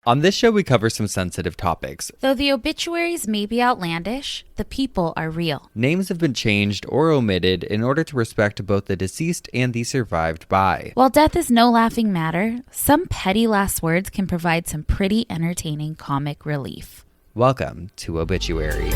On this show, we cover some sensitive topics. Though the obituaries may be outlandish, the people are real. Names have been changed or omitted in order to respect both the deceased and the survived by. While death is no laughing matter, some petty last words can provide some pretty entertaining comic relief. Welcome to Obituary.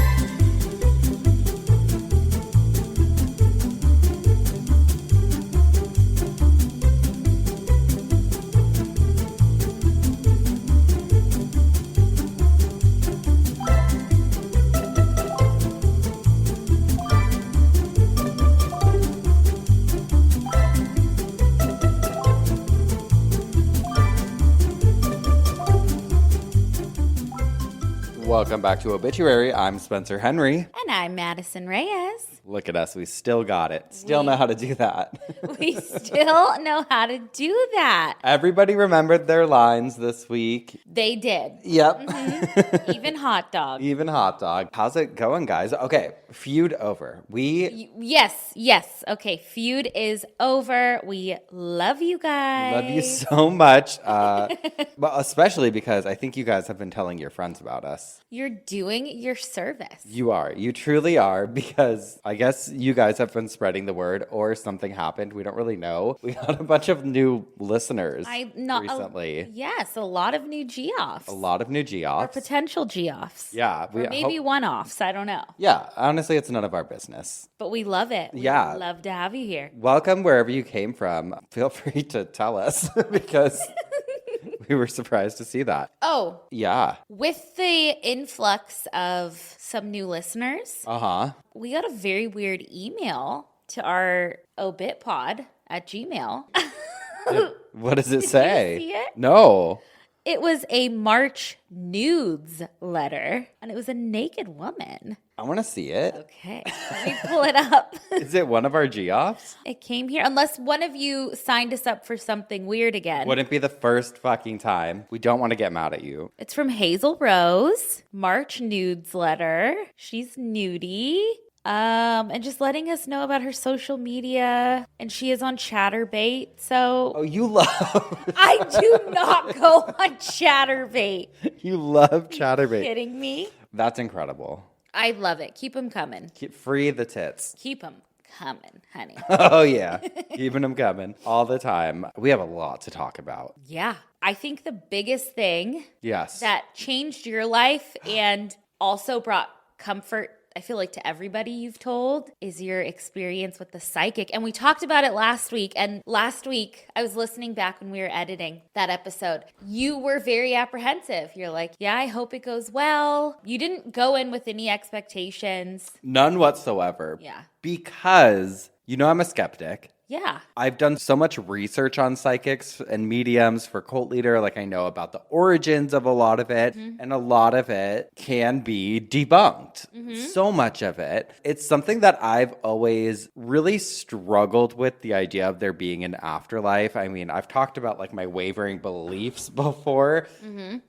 Welcome back to Obituary. I'm Spencer Henry. And I'm Madison Reyes. Look at us. We still got it. Still know how to do that. We still know how to do that. Everybody remembered their lines this week. They did. Yep. Mm-hmm. Even hot dog. Even hot dog. How's it going, guys? Okay, feud over. Yes. Okay, feud is over. We love you guys. Love you so much. But especially because I think you guys have been telling your friends about us. You're doing your service. You are. You truly are, because I guess you guys have been spreading the word or something happened. We don't really know. We got a bunch of new listeners recently. Yes, a lot of new Geoffs. A lot of new Or Geoffs. potential Geoffs. Yeah. Or maybe one-offs. I don't know. Yeah. Honestly, it's none of our business. But we love it. Yeah. We love to have you here. Welcome wherever you came from. Feel free to tell us because we were surprised to see that. Oh. Yeah. With the influx of some new listeners, we got a very weird email to our obitpod at Gmail. What does it say? Did you see it? No. It was a March nudes letter, and it was a naked woman. I want to see it. Okay, let me pull it up. Is it one of our Geoffs? It came here, unless one of you signed us up for something weird again. Wouldn't be the first fucking time. We don't want to get mad at you. It's from Hazel Rose, March nudes letter. She's nudie. And just letting us know about her social media, and she is on Chatterbait. So, you love. I do not go on Chatterbait. You love Chatterbait. Kidding me? That's incredible. I love it. Keep them coming. Free the tits. Keep them coming, honey. Oh yeah, keeping them coming all the time. We have a lot to talk about. Yeah, I think the biggest thing, yes, that changed your life and also brought comfort, I feel like, to everybody you've told, is your experience with the psychic. And we talked about it last week. And last week, I was listening back when we were editing that episode. You were very apprehensive. You're like, yeah, I hope it goes well. You didn't go in with any expectations. None whatsoever. Yeah. Because, I'm a skeptic. Yeah. I've done so much research on psychics and mediums for Cult Leader. Like, I know about the origins of a lot of it, and a lot of it can be debunked. So much of it. It's something that I've always really struggled with, the idea of there being an afterlife. I mean, I've talked about like my wavering beliefs before,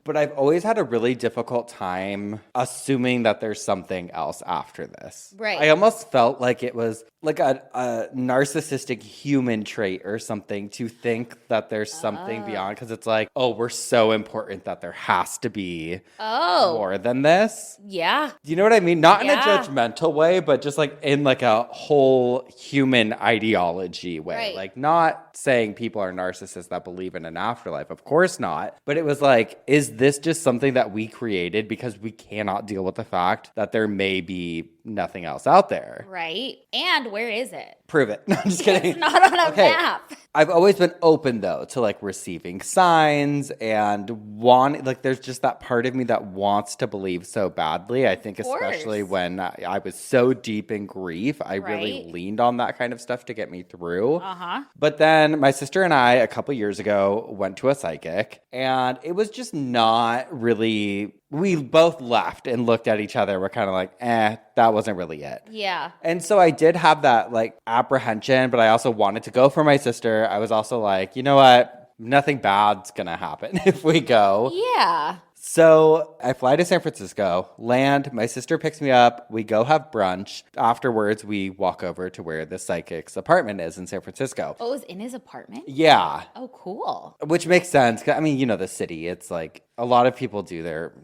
but I've always had a really difficult time assuming that there's something else after this. Right. I almost felt like it was like a narcissistic human trait or something to think that there's something beyond, because it's like, oh, we're so important that there has to be more than this. Yeah. Do you know what I mean? Not in a judgmental way, but just like in like a whole human ideology way. Right. Like, not saying people are narcissists that believe in an afterlife. Of course not. But it was like, is this just something that we created because we cannot deal with the fact that there may be nothing else out there? Right. And where is it? Prove it. No, I'm just kidding. It's not on a map. I've always been open, though, to like receiving signs and there's just that part of me that wants to believe so badly. I think especially when I was so deep in grief, I really leaned on that kind of stuff to get me through. But then my sister and I, a couple years ago, went to a psychic, and it was just not really. We both left and looked at each other. We're kind of like, that wasn't really it. Yeah. And so I did have that like apprehension, but I also wanted to go for my sister. I was also like, you know what? Nothing bad's going to happen if we go. Yeah. So I fly to San Francisco, land, my sister picks me up, we go have brunch. Afterwards, we walk over to where the psychic's apartment is in San Francisco. Oh, it was in his apartment? Yeah. Oh, cool. Which makes sense. 'Cause, I mean, you know, the city, it's like a lot of people do their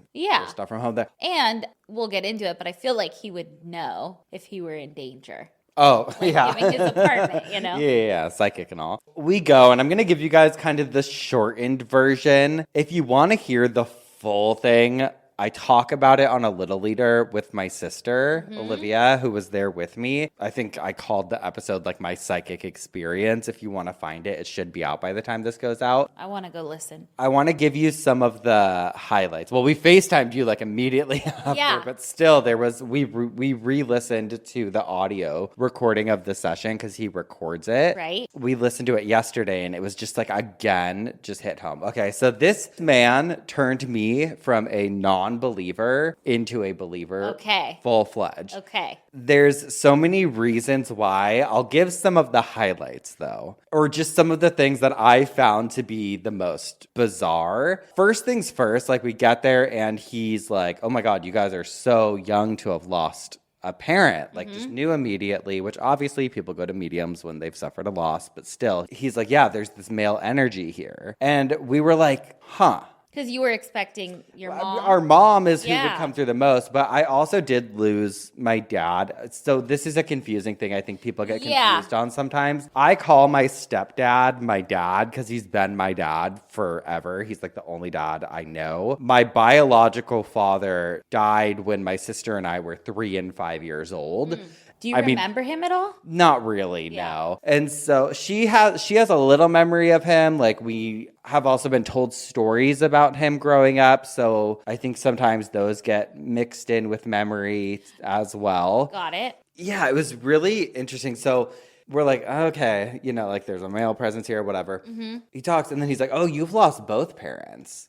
stuff from home there. And we'll get into it, but I feel like he would know if he were in danger. Oh, like yeah. Giving his apartment, you know? Yeah, psychic and all. We go, and I'm going to give you guys kind of the shortened version. If you want to hear the full thing, I talk about it on a Little Leader with my sister, Olivia, who was there with me. I think I called the episode like my psychic experience. If you want to find it, it should be out by the time this goes out. I want to go listen. I want to give you some of the highlights. Well, we FaceTimed you like immediately after, but still we re-listened to the audio recording of the session because he records it. Right. We listened to it yesterday and it was just like, again, just hit home. Okay, so this man turned me from a non-believer into a believer. Okay. Full-fledged. Okay. There's so many reasons why. I'll give some of the highlights though, or just some of the things that I found to be the most bizarre. First things first, like we get there and he's like, oh my God, you guys are so young to have lost a parent, like just knew immediately, which obviously people go to mediums when they've suffered a loss, but still he's like, yeah, there's this male energy here. And we were like, huh. Because you were expecting your mom. Our mom is who would come through the most, but I also did lose my dad. So this is a confusing thing I think people get confused on sometimes. I call my stepdad my dad because he's been my dad forever. He's like the only dad I know. My biological father died when my sister and I were 3 and 5 years old. Do you remember him at all? Not really, no. And so she has a little memory of him. Like we have also been told stories about him growing up. So I think sometimes those get mixed in with memory as well. Got it. Yeah, it was really interesting. So we're like, okay, you know, like there's a male presence here, whatever. He talks and then he's like, oh, you've lost both parents.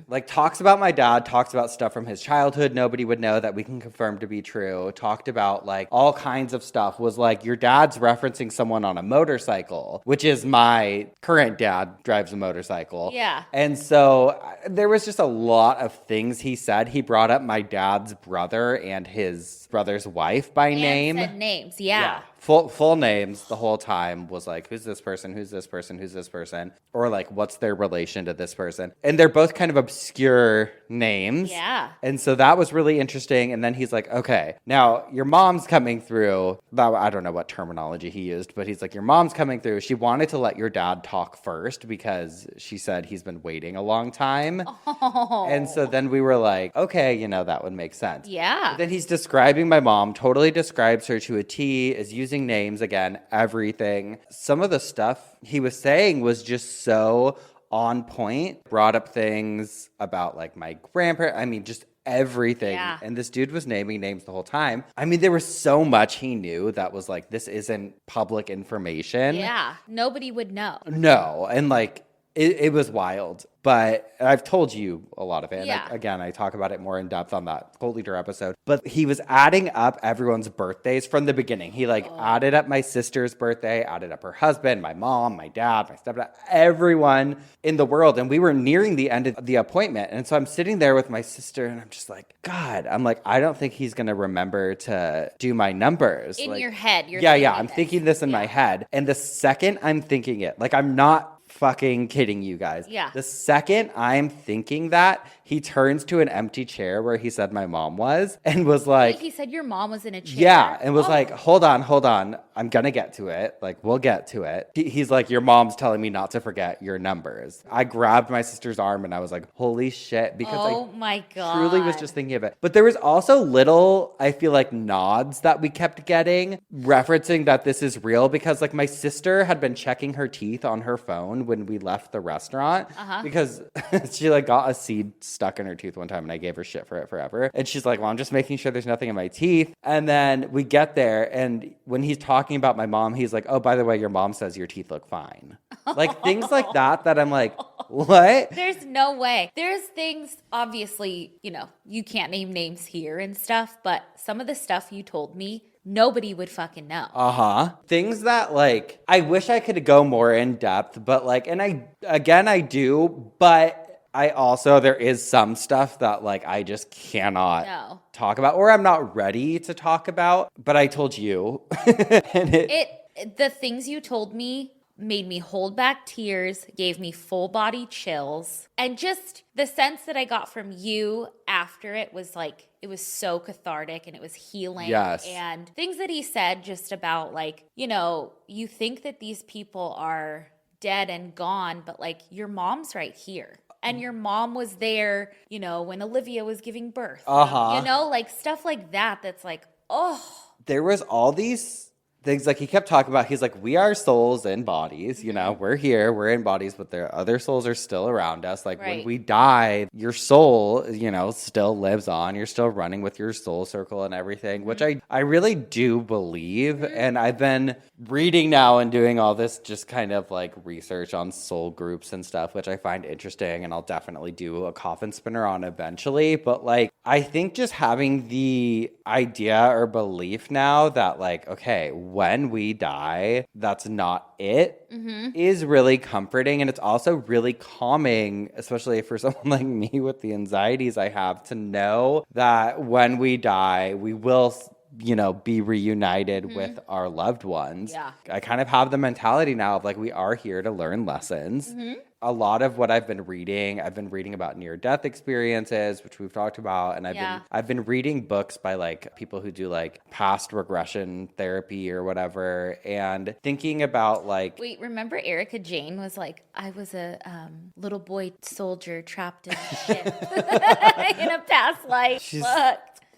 Like talks about my dad, talks about stuff from his childhood nobody would know that we can confirm to be true. Talked about like all kinds of stuff. Was like, your dad's referencing someone on a motorcycle, which is my current dad drives a motorcycle. Yeah. And so there was just a lot of things he said. He brought up my dad's brother and his brother's wife by name. Said names, yeah. Full names the whole time. Was like, who's this person? Who's this person? Who's this person? Or like, what's their relation to this person? And they're both kind of obscure names. Yeah. And so that was really interesting. And then he's like, okay, now your mom's coming through. I don't know what terminology he used, but he's like, your mom's coming through. She wanted to let your dad talk first because she said he's been waiting a long time. Oh. And so then we were like, okay, you know, that would make sense. Yeah. But then he's describing my mom, totally describes her to a T, is using names again, everything. Some of the stuff he was saying was just so on point. Brought up things about like my grandparents. I mean, just everything. Yeah. And this dude was naming names the whole time. I mean, there was so much he knew that was like, this isn't public information. Yeah. Nobody would know. No. And like, it was wild. But I've told you a lot of it. Yeah. And again, I talk about it more in depth on that Cult Leader episode. But he was adding up everyone's birthdays from the beginning. He added up my sister's birthday, added up her husband, my mom, my dad, my stepdad, everyone in the world. And we were nearing the end of the appointment. And so I'm sitting there with my sister and I'm just like, God, I'm like, I don't think he's going to remember to do my numbers. In your head. Yeah. I'm thinking this in my head. And the second I'm thinking it, like I'm not fucking kidding you guys. Yeah. The second I'm thinking that, he turns to an empty chair where he said my mom was and was like... Wait, he said your mom was in a chair? Yeah, and was like, hold on. I'm going to get to it. Like, we'll get to it. He's like, your mom's telling me not to forget your numbers. I grabbed my sister's arm and I was like, holy shit. Because my God. Truly was just thinking of it. But there was also little, I feel like, nods that we kept getting, referencing that this is real. Because like my sister had been checking her teeth on her phone when we left the restaurant. Because she like got a seed stuck in her tooth one time and I gave her shit for it forever. And she's like, well, I'm just making sure there's nothing in my teeth. And then we get there and when he's talking about my mom, he's like, oh, by the way, your mom says your teeth look fine. Like things like that I'm like, what? There's no way. There's things, obviously, you know, you can't name names here and stuff, but some of the stuff you told me, nobody would fucking know. Things that like, I wish I could go more in depth, but like, and I do, but there is some stuff that like I just cannot talk about, or I'm not ready to talk about, but I told you. And the things you told me made me hold back tears, gave me full body chills. And just the sense that I got from you after it was like, it was so cathartic and it was healing. Yes. And things that he said just about like, you know, you think that these people are dead and gone, but like your mom's right here. And your mom was there, you know, when Olivia was giving birth. You know, like stuff like that that's like, oh. There was all these things like he kept talking about. He's like, we are souls in bodies, you know, we're here, we're in bodies, but their other souls are still around us. Like when we die, your soul, you know, still lives on. You're still running with your soul circle and everything, which I really do believe. And I've been reading now and doing all this just kind of like research on soul groups and stuff, which I find interesting. And I'll definitely do a coffin spinner on eventually. But like, I think just having the idea or belief now that like, okay, when we die, that's not it, is really comforting. And it's also really calming, especially for someone like me with the anxieties I have, to know that when we die, we will, you know, be reunited with our loved ones. Yeah. I kind of have the mentality now of like, we are here to learn lessons. A lot of what I've been reading about near-death experiences, which we've talked about, and I've been reading books by like people who do like past regression therapy or whatever, and thinking about like. Wait, remember Erica Jane was like, I was a little boy soldier trapped in a ship in a past life. She's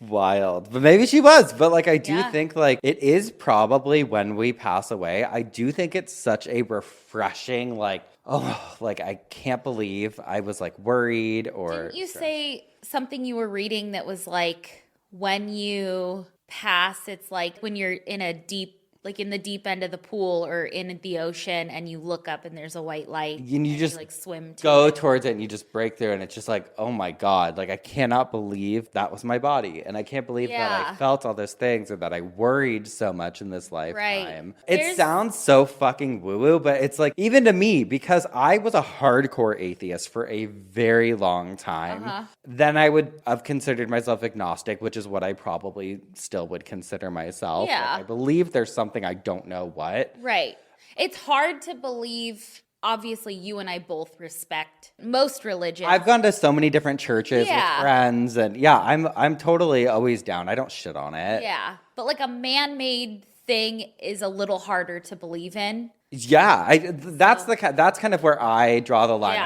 wild, but maybe she was. But like, I do think like it is probably when we pass away. I do think it's such a refreshing like. Oh, like I can't believe I was like worried or. Didn't you say something you were reading that was like when you pass, it's like when you're in a deep, like in the deep end of the pool or in the ocean and you look up and there's a white light and you just like swim to go towards it and you just break through and it's just like, oh my God, like I cannot believe that was my body. And I can't believe that I felt all those things or that I worried so much in this lifetime. It sounds so fucking woo-woo, but it's like, even to me, because I was a hardcore atheist for a very long time, then I would have considered myself agnostic, which is what I probably still would consider myself. Yeah. Like, I believe there's something I don't know what. Right. It's hard to believe. Obviously, you and I both respect most religions. I've gone to so many different churches with friends, and I'm totally always down. I don't shit on it. Yeah, but like a man-made thing is a little harder to believe in. Yeah, that's kind of where I draw the line. Yeah.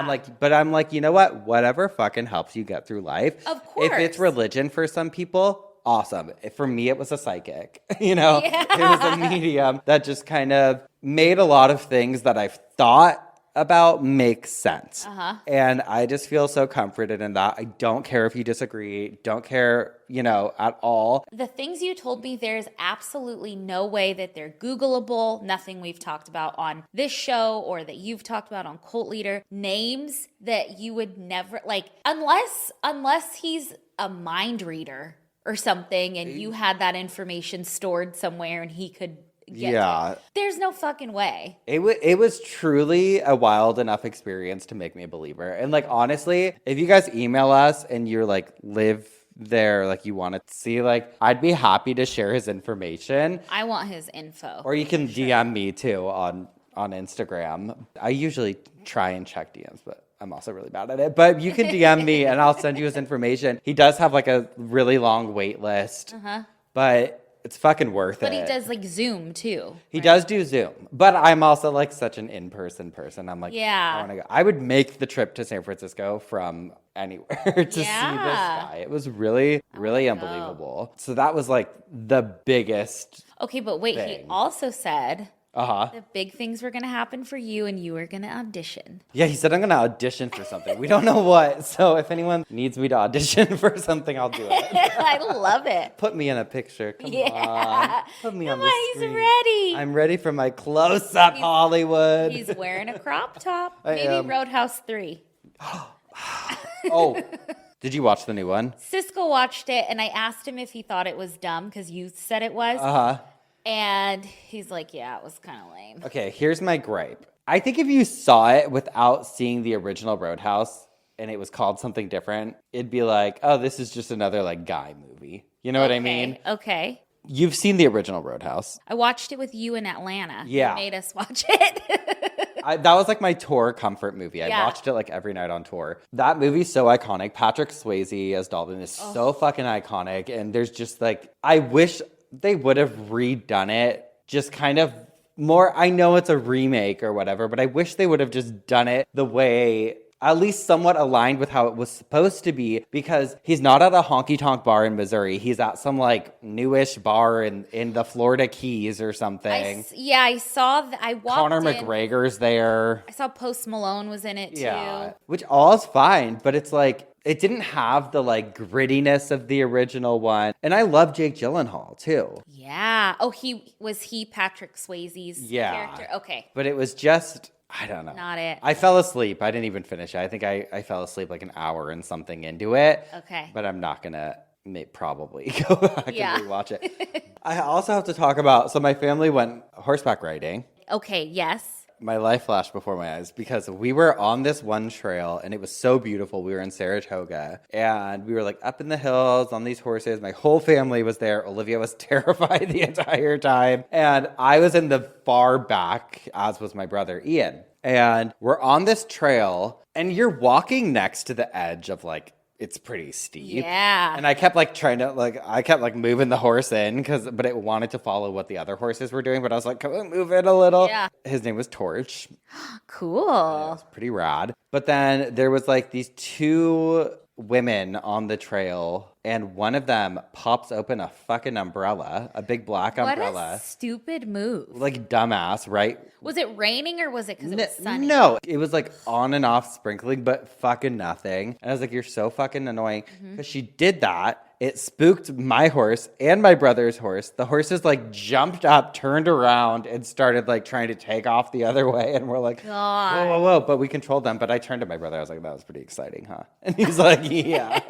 I'm like, you know what? Whatever fucking helps you get through life. Of course. If it's religion for some people, awesome. For me, it was a psychic, you know? Yeah. It was a medium that just kind of made a lot of things that I've thought about make sense. And I just feel so comforted in that. I don't care if you disagree. Don't care, you know, at all. The things you told me, there's absolutely no way that they're Googleable. Nothing we've talked about on this show or that you've talked about on Cult Leader. Names that you would never, like, unless he's a mind reader or something and you had that information stored somewhere and he could get it. There's no fucking way. It was truly a wild enough experience to make me a believer. And like, honestly, if you guys email us and you're like, live there, like you want to see, like, I'd be happy to share his information. I want his info. Or you can DM me too on Instagram. I usually try and check DMs, but I'm also really bad at it. But you can DM me and I'll send you his information. He does have like a really long wait list, but it's fucking worth it. But he does like Zoom too. He does do Zoom. But I'm also like such an in-person person. I'm like, yeah. I want to go. I would make the trip to San Francisco from anywhere to see this guy. It was really, really unbelievable. So that was like the biggest. Okay, but wait, thing. He also said Uh-huh. The big things were going to happen for you, and you were going to audition. Yeah, he said I'm going to audition for something. We don't know what. So if anyone needs me to audition for something, I'll do it. I love it. Put me in a picture. Come on. Put me on the screen. He's ready. I'm ready for my close-up Hollywood. He's wearing a crop top. I Maybe am. Roadhouse 3. Oh, did you watch the new one? Cisco watched it, and I asked him if he thought it was dumb, because you said it was. Uh-huh. And he's like, yeah, it was kind of lame. Okay, here's my gripe. I think if you saw it without seeing the original Roadhouse, and it was called something different, it'd be like, oh, this is just another like guy movie. You know what I mean? Okay. You've seen the original Roadhouse. I watched it with you in Atlanta. Yeah. You made us watch it. That was like my tour comfort movie. I Yeah. watched it like every night on tour. That movie's so iconic. Patrick Swayze as Dalton is so fucking iconic. And there's just like, I wish they would have redone it just kind of more. I know it's a remake or whatever, but I wish they would have just done it the way, at least somewhat aligned with how it was supposed to be, because he's not at a honky-tonk bar in Missouri. He's at some like newish bar in the Florida Keys or something. I saw that. I walked Conor in. McGregor's there. I saw Post Malone was in it too. Yeah, which all is fine, but it's like, it didn't have the like grittiness of the original one. And I love Jake Gyllenhaal too. Yeah. Oh, was he Patrick Swayze's character? Okay. But it was just, I don't know. Not it. I fell asleep. I didn't even finish it. I think I fell asleep like an hour and something into it. Okay. But I'm not going to probably go back and rewatch it. I also have to talk about, so my family went horseback riding. Okay, yes. My life flashed before my eyes because we were on this one trail and it was so beautiful. We were in Saratoga and we were like up in the hills on these horses. My whole family was there. Olivia was terrified the entire time. And I was in the far back, as was my brother Ian. And we're on this trail and you're walking next to the edge of like, it's pretty steep. Yeah. And I kept like trying to I kept like moving the horse in but it wanted to follow what the other horses were doing. But I was like, come on, move it a little. Yeah. His name was Torch. Cool. It was pretty rad. But then there was like these two women on the trail and one of them pops open a fucking umbrella, a big black umbrella. What a stupid move. Like dumbass, right? Was it raining or was it because it was sunny? No, it was like on and off sprinkling, but fucking nothing. And I was like, you're so fucking annoying. Because she did that. It spooked my horse and my brother's horse. The horses like jumped up, turned around, and started like trying to take off the other way. And we're like, God. whoa, whoa, whoa. But we controlled them. But I turned to my brother. I was like, that was pretty exciting, huh? And he's like, yeah.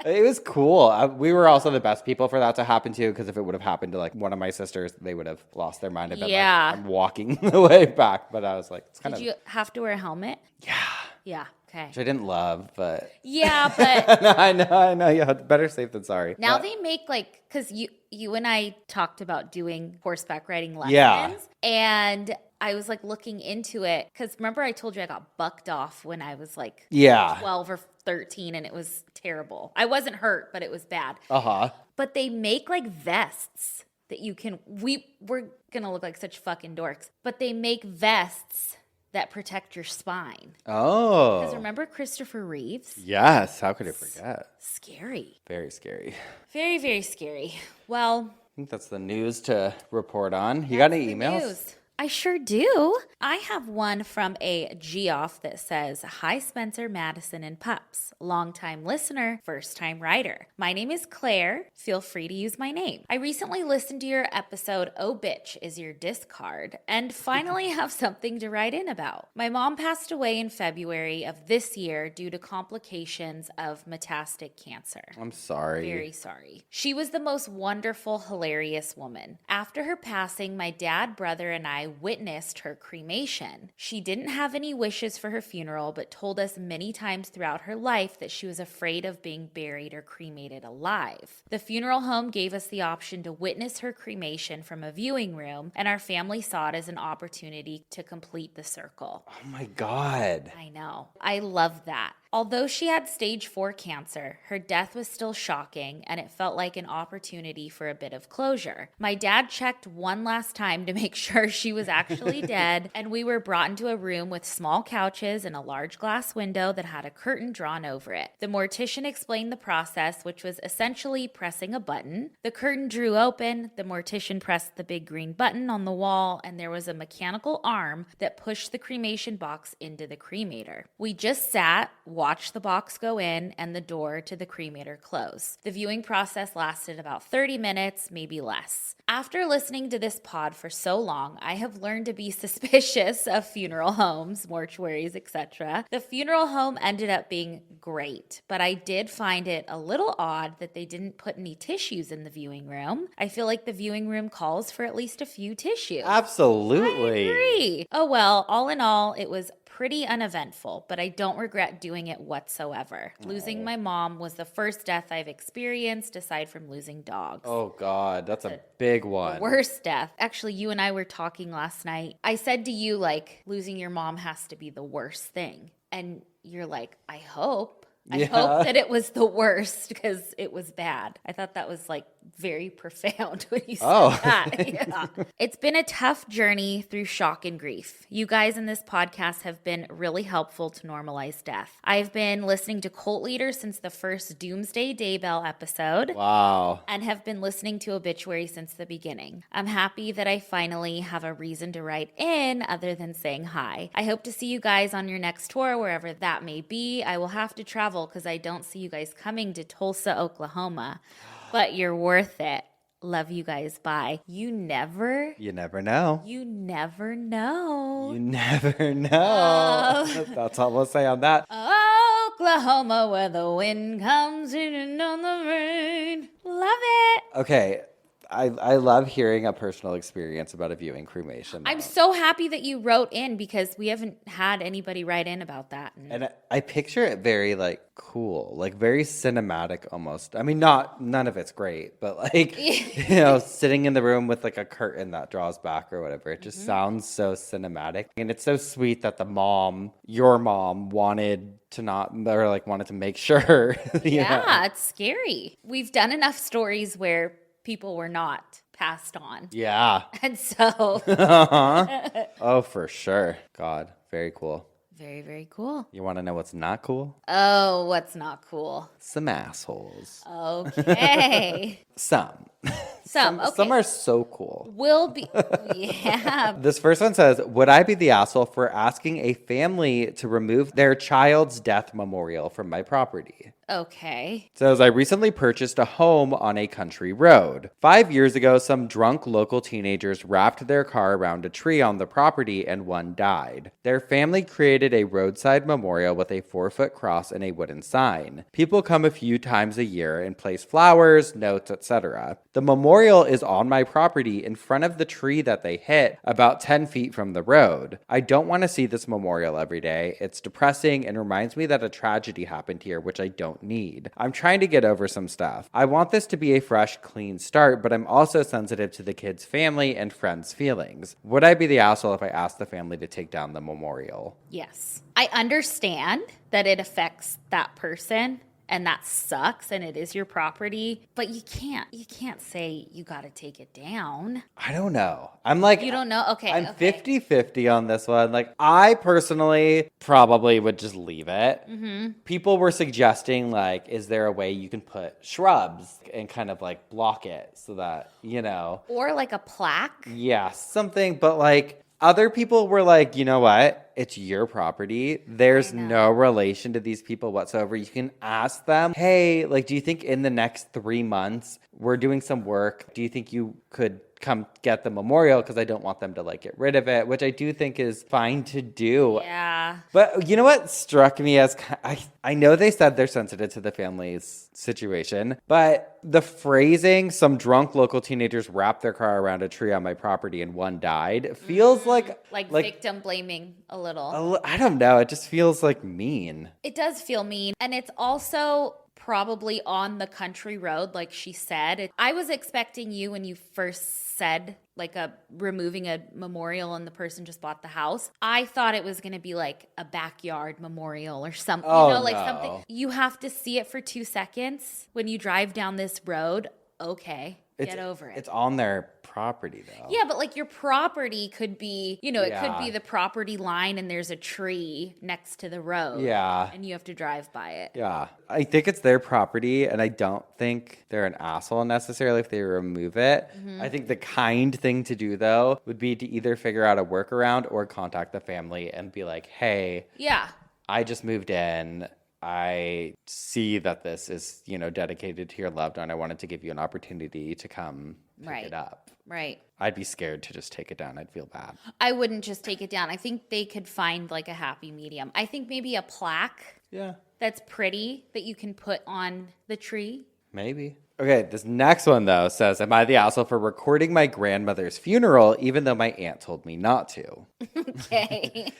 It was cool. We were also the best people for that to happen to, because if it would have happened to like one of my sisters, they would have lost their mind. I've been like, I'm walking the way back. But I was like, it's kind of. Did you have to wear a helmet? Yeah. Yeah. Okay. Which I didn't love, but. Yeah, but. I know. Yeah, better safe than sorry. Now they make like, because you and I talked about doing horseback riding lessons. Yeah. And I was like looking into it, because remember I told you I got bucked off when I was like 12 or 13 and it was terrible. I wasn't hurt, but it was bad. Uh-huh. But they make like vests that you can, we're going to look like such fucking dorks, but they make vests that protect your spine. Oh. Because remember Christopher Reeves? Yes. How could I forget? Scary. Very scary. Very, very scary. Well, I think that's the news to report on. You got any emails? news. I sure do. I have one from a Geoff that says, "Hi Spencer, Madison, and Pups. Longtime listener, first time writer. My name is Claire. Feel free to use my name. I recently listened to your episode, Oh Bitch Is Your Discard, and finally have something to write in about. My mom passed away in February of this year due to complications of metastatic cancer. I'm sorry. Very sorry. She was the most wonderful, hilarious woman. After her passing, my dad, brother, and I witnessed her cremation. She didn't have any wishes for her funeral, but told us many times throughout her life that she was afraid of being buried or cremated alive. The funeral home gave us the option to witness her cremation from a viewing room, and our family saw it as an opportunity to complete the circle." Oh my God. I know. I love that. Although she had stage 4 cancer, her death was still shocking, and it felt like an opportunity for a bit of closure. My dad checked one last time to make sure she was actually dead, and we were brought into a room with small couches and a large glass window that had a curtain drawn over it. The mortician explained the process, which was essentially pressing a button. The curtain drew open, the mortician pressed the big green button on the wall, and there was a mechanical arm that pushed the cremation box into the cremator. We just sat, watched the box go in, and the door to the cremator close. The viewing process lasted about 30 minutes, maybe less. After listening to this pod for so long, I have learned to be suspicious of funeral homes, mortuaries, etc. The funeral home ended up being great, but I did find it a little odd that they didn't put any tissues in the viewing room. I feel like the viewing room calls for at least a few tissues. Absolutely. I agree. Oh well, all in all, it was pretty uneventful, but I don't regret doing it whatsoever. Losing my mom was the first death I've experienced aside from losing dogs. Oh, God. That's a big one. Worst death. Actually, you and I were talking last night. I said to you, like, losing your mom has to be the worst thing. And you're like, I hope. I hope that it was the worst because it was bad. I thought that was like very profound when you said that. Yeah. It's been a tough journey through shock and grief. You guys in this podcast have been really helpful to normalize death. I've been listening to Cult Leaders since the first Doomsday Daybell episode. Wow. And have been listening to Obituary since the beginning. I'm happy that I finally have a reason to write in other than saying hi. I hope to see you guys on your next tour, wherever that may be. I will have to travel because I don't see you guys coming to Tulsa, Oklahoma, but you're worth it. Love you guys. Bye. You never know. You never know. You never know. That's all we'll say on that. Oklahoma, where the wind comes in on the rain. Love it. Okay. I love hearing a personal experience about a viewing cremation. I'm so happy that you wrote in because we haven't had anybody write in about that. And I picture it very like cool, like very cinematic almost. I mean, none of it's great, but like, sitting in the room with like a curtain that draws back or whatever. It just sounds so cinematic. And it's so sweet that your mom wanted to make sure. Yeah, it's scary. We've done enough stories where people were not passed on. Yeah. And so. Oh, for sure. God, very cool. Very, very cool. You want to know what's not cool? Oh, what's not cool? Some assholes. Okay. Some. Okay. Some are so cool. Yeah. This first one says, would I be the asshole for asking a family to remove their child's death memorial from my property? Okay. It says, I recently purchased a home on a country road. 5 years ago, some drunk local teenagers wrapped their car around a tree on the property and one died. Their family created a roadside memorial with a 4-foot cross and a wooden sign. People come a few times a year and place flowers, notes, etc. The memorial is on my property in front of the tree that they hit, about 10 feet from the road. I don't want to see this memorial every day. It's depressing and reminds me that a tragedy happened here, which I don't need. I'm trying to get over some stuff. I want this to be a fresh, clean start, but I'm also sensitive to the kid's family and friends' feelings. Would I be the asshole if I asked the family to take down the memorial? Yes. I understand that it affects that person. And that sucks, and it is your property, but you can't say you got to take it down. I don't know. I'm like, you don't know? Okay. I'm 50-50 on this one. Like, I personally probably would just leave it. Mm-hmm. People were suggesting, like, is there a way you can put shrubs and kind of like block it so that, Or like a plaque? Yeah, something, but like, other people were like, you know what? It's your property. There's no relation to these people whatsoever. You can ask them, hey, like, do you think in the next 3 months we're doing some work? Do you think you could come get the memorial? Because I don't want them to like get rid of it, which I do think is fine to do. Yeah. But you know what struck me as, I know they said they're sensitive to the family's situation, but the phrasing, some drunk local teenagers wrapped their car around a tree on my property and one died, feels like victim blaming a little. I don't know. It just feels like mean. It does feel mean. And it's also probably on the country road, like she said. I was expecting you when you first said like removing a memorial and the person just bought the house. I thought it was going to be like a backyard memorial or something, something. You have to see it for 2 seconds when you drive down this road. Okay. Get over it. It's on their property, though. Yeah, but like your property could be, it could be the property line and there's a tree next to the road. Yeah. And you have to drive by it. Yeah. I think it's their property, and I don't think they're an asshole necessarily if they remove it. Mm-hmm. I think the kind thing to do, though, would be to either figure out a workaround or contact the family and be like, hey. Yeah. I just moved in. I see that this is, dedicated to your loved one. I wanted to give you an opportunity to come pick it up. Right. I'd be scared to just take it down. I'd feel bad. I wouldn't just take it down. I think they could find like a happy medium. I think maybe a plaque. Yeah. That's pretty that you can put on the tree. Maybe. Okay, this next one, though, says, am I the asshole for recording my grandmother's funeral even though my aunt told me not to? Okay.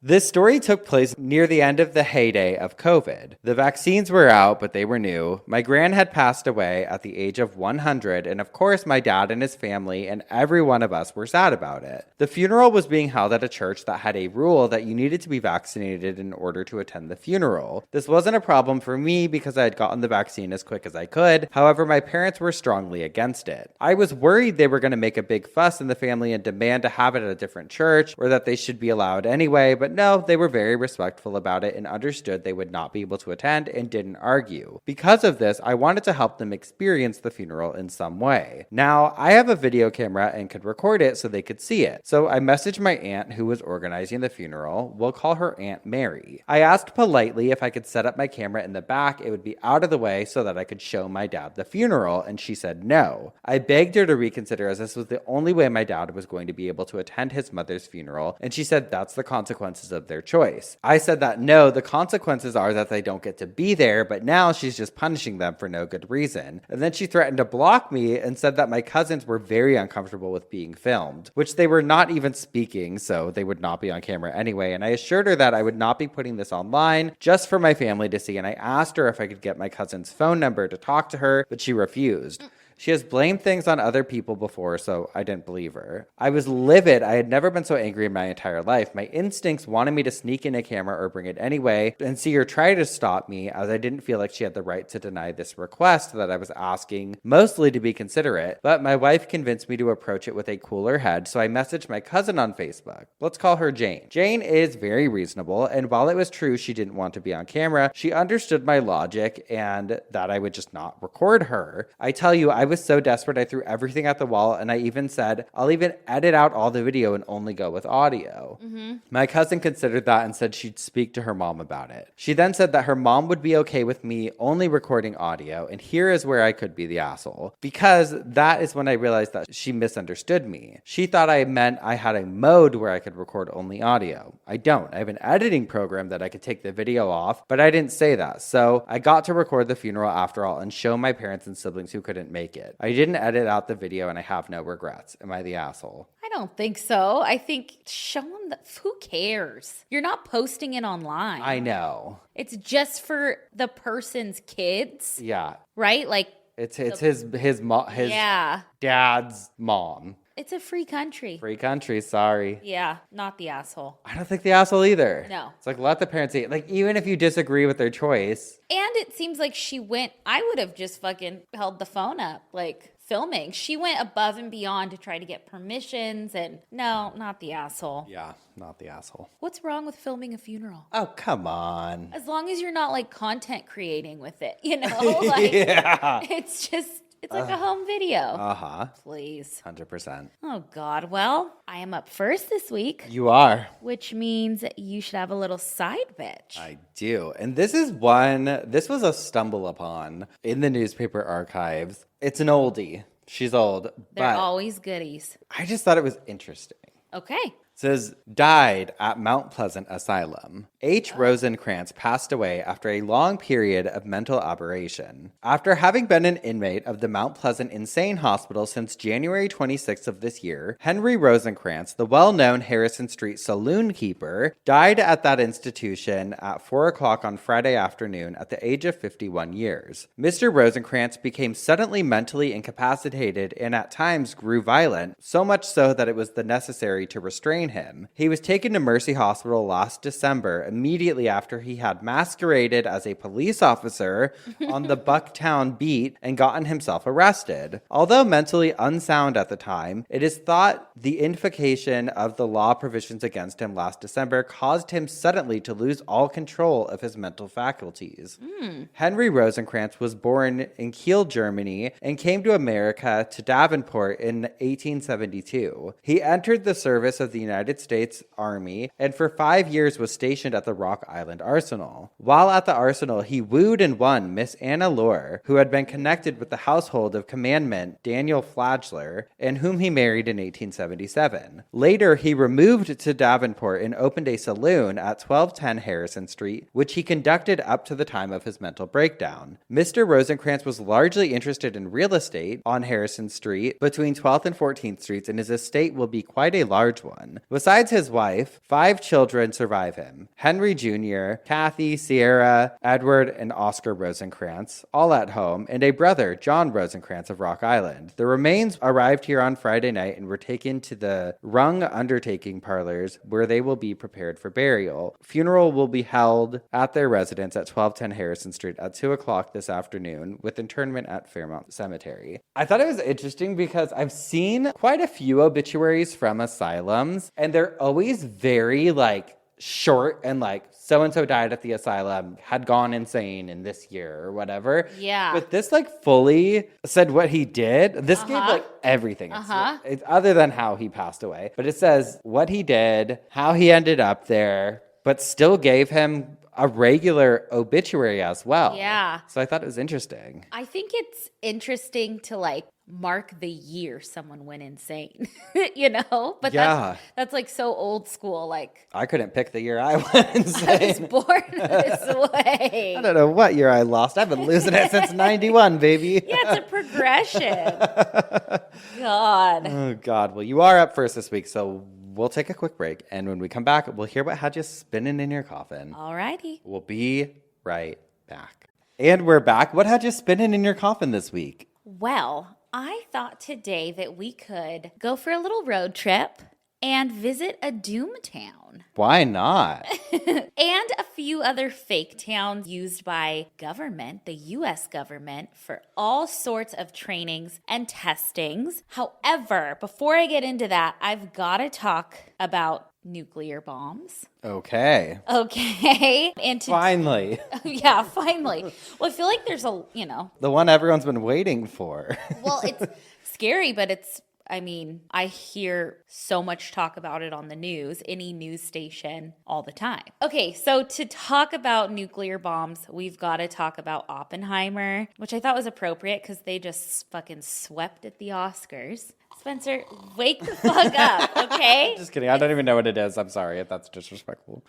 This story took place near the end of the heyday of COVID. The vaccines were out, but they were new. My gran had passed away at the age of 100, and of course my dad and his family and every one of us were sad about it. The funeral was being held at a church that had a rule that you needed to be vaccinated in order to attend the funeral. This wasn't a problem for me because I had gotten the vaccine as quick as I could. However, my parents were strongly against it. I was worried they were going to make a big fuss in the family and demand to have it at a different church or that they should be allowed anyway, but no, they were very respectful about it and understood they would not be able to attend and didn't argue. Because of this, I wanted to help them experience the funeral in some way. Now, I have a video camera and could record it so they could see it. So I messaged my aunt who was organizing the funeral. We'll call her Aunt Mary. I asked politely if I could set up my camera in the back. It would be out of the way so that I could show my dad the funeral, and she said no. I begged her to reconsider as this was the only way my dad was going to be able to attend his mother's funeral, and she said that's the consequences of their choice. I said that no, the consequences are that they don't get to be there, but now she's just punishing them for no good reason. And then she threatened to block me and said that my cousins were very uncomfortable with being filmed, which they were not even speaking, so they would not be on camera anyway. And I assured her that I would not be putting this online just for my family to see, and I asked her if I could get my cousin's phone number to talk to her, but she refused. She has blamed things on other people before, so I didn't believe her. I was livid. I had never been so angry in my entire life. My instincts wanted me to sneak in a camera or bring it anyway and see her try to stop me, as I didn't feel like she had the right to deny this request that I was asking, mostly to be considerate. But my wife convinced me to approach it with a cooler head, so I messaged my cousin on Facebook. Let's call her Jane. Jane is very reasonable, and while it was true she didn't want to be on camera, she understood my logic and that I would just not record her. I tell you, I was so desperate I threw everything at the wall, and I even said I'll even edit out all the video and only go with audio. My cousin considered that and said she'd speak to her mom about it. She then said that her mom would be okay with me only recording audio, and here is where I could be the asshole, because that is when I realized that she misunderstood me. She thought I meant I had a mode where I could record only audio. I don't. I have an editing program that I could take the video off, but I didn't say that. So I got to record the funeral after all and show my parents and siblings who couldn't make it. I didn't edit out the video and I have no regrets. Am I the asshole? I don't think so. I think show them that. Who cares? You're not posting it online. I know. It's just for the person's kids. Yeah. Right? Like it's his dad's mom. It's a free country. Free country, sorry. Yeah, not the asshole. I don't think the asshole either. No. It's like, let the parents eat. Like, even if you disagree with their choice. And it seems like I would have just fucking held the phone up, like filming. She went above and beyond to try to get permissions, and no, not the asshole. Yeah, not the asshole. What's wrong with filming a funeral? Oh, come on. As long as you're not like content creating with it, you know? Like, yeah. It's like a home video. Uh-huh. Please. 100%. Oh, God. Well, I am up first this week. You are. Which means you should have a little side bitch. I do. And this was a stumble upon in the newspaper archives. It's an oldie. She's old. They're always goodies. I just thought it was interesting. Okay. It says, died at Mount Pleasant Asylum. H. Rosencrantz passed away after a long period of mental aberration. After having been an inmate of the Mount Pleasant Insane Hospital since January 26th of this year, Henry Rosencrantz, the well-known Harrison Street saloon keeper, died at that institution at 4 o'clock on Friday afternoon at the age of 51 years. Mr. Rosencrantz became suddenly mentally incapacitated and at times grew violent, so much so that it was necessary to restrain him. He was taken to Mercy Hospital last December, immediately after he had masqueraded as a police officer on the Bucktown beat and gotten himself arrested. Although mentally unsound at the time, it is thought the invocation of the law provisions against him last December caused him suddenly to lose all control of his mental faculties. Henry Rosencrantz was born in Kiel, Germany, and came to America to Davenport in 1872. He entered the service of the United States Army and for 5 years was stationed at the Rock Island Arsenal. While at the arsenal, he wooed and won Miss Anna Lohr, who had been connected with the household of Commandant Daniel Flagler, and whom he married in 1877. Later, he removed to Davenport and opened a saloon at 1210 Harrison Street, which he conducted up to the time of his mental breakdown. Mr. Rosencrantz was largely interested in real estate on Harrison Street between 12th and 14th Streets, and his estate will be quite a large one. Besides his wife, 5 children survive him: Henry Jr., Kathy, Sierra, Edward, and Oscar Rosencrantz, all at home, and a brother, John Rosencrantz of Rock Island. The remains arrived here on Friday night and were taken to the Rung Undertaking Parlors, where they will be prepared for burial. Funeral will be held at their residence at 1210 Harrison Street at 2 o'clock this afternoon, with interment at Fairmount Cemetery. I thought it was interesting because I've seen quite a few obituaries from asylums, and they're always very short and so-and-so died at the asylum, had gone insane in this year or whatever. Yeah. But this fully said what he did. This gave everything. It's other than how he passed away. But it says what he did, how he ended up there, but still gave him a regular obituary as well. Yeah. So I thought it was interesting. I think it's interesting to mark the year someone went insane, But Yeah. that's so old school. I couldn't pick the year I went insane. I was born this way. I don't know what year I lost. I've been losing it since 91, baby. Yeah, it's a progression. God. Oh, God. Well, you are up first this week, so we'll take a quick break. And when we come back, we'll hear what had you spinning in your coffin. Alrighty. We'll be right back. And we're back. What had you spinning in your coffin this week? Well, I thought today that we could go for a little road trip and visit a doom town. Why not? And a few other fake towns used by government, the U.S. government, for all sorts of trainings and testings. However, before I get into that, I've got to talk about nuclear bombs. Okay. And Finally. Yeah, finally. Well, I feel like there's The one everyone's been waiting for. Well, it's scary, but I hear so much talk about it on the news, any news station, all the time. Okay, so to talk about nuclear bombs, we've got to talk about Oppenheimer, which I thought was appropriate because they just fucking swept at the Oscars. Spencer, wake the fuck up, okay? Just kidding. I don't even know what it is. I'm sorry if that's disrespectful.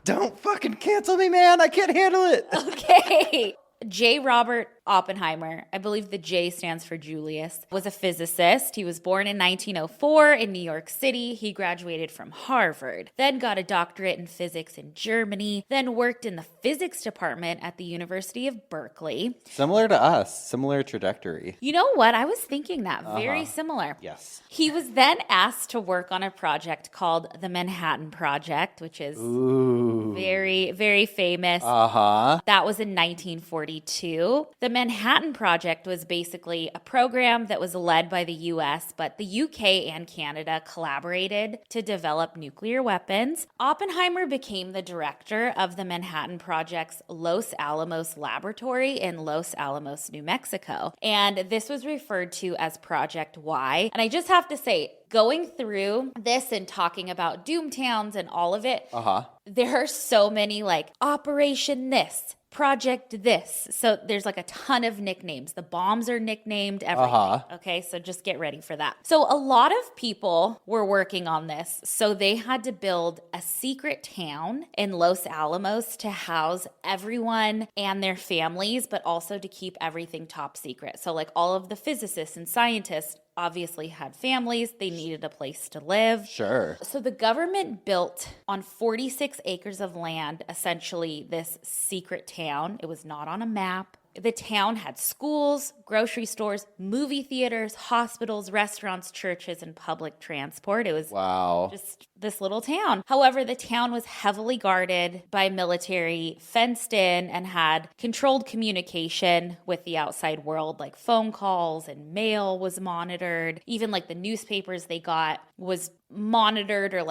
Don't fucking cancel me, man. I can't handle it. Okay. J. Robert Oppenheimer, I believe the J stands for Julius, was a physicist. He was born in 1904 in New York City. He graduated from Harvard, then got a doctorate in physics in Germany, then worked in the physics department at the University of Berkeley. Similar to us, similar trajectory. You know what? I was thinking that. Very similar. Yes. He was then asked to work on a project called the Manhattan Project, which is very, very famous. That was in 1942. The Manhattan Project was basically a program that was led by the U.S., but the UK and Canada collaborated to develop nuclear weapons. Oppenheimer became the director of the Manhattan Project's Los Alamos Laboratory in Los Alamos, New Mexico. And this was referred to as Project Y. And I just have to say, going through this and talking about doom towns and all of it, there are so many Operation this, Project this. So there's a ton of nicknames. The bombs are nicknamed, everything. Okay, so just get ready for that. So a lot of people were working on this. So they had to build a secret town in Los Alamos to house everyone and their families, but also to keep everything top secret. So all of the physicists and scientists obviously had families. They needed a place to live. Sure. So the government built on 46 acres of land, essentially this secret town. It was not on a map. The town had schools, grocery stores, movie theaters, hospitals, restaurants, churches, and public transport. It was just this little town. However, the town was heavily guarded by military, fenced in, and had controlled communication with the outside world, like phone calls and mail was monitored. Even like the newspapers they got was monitored or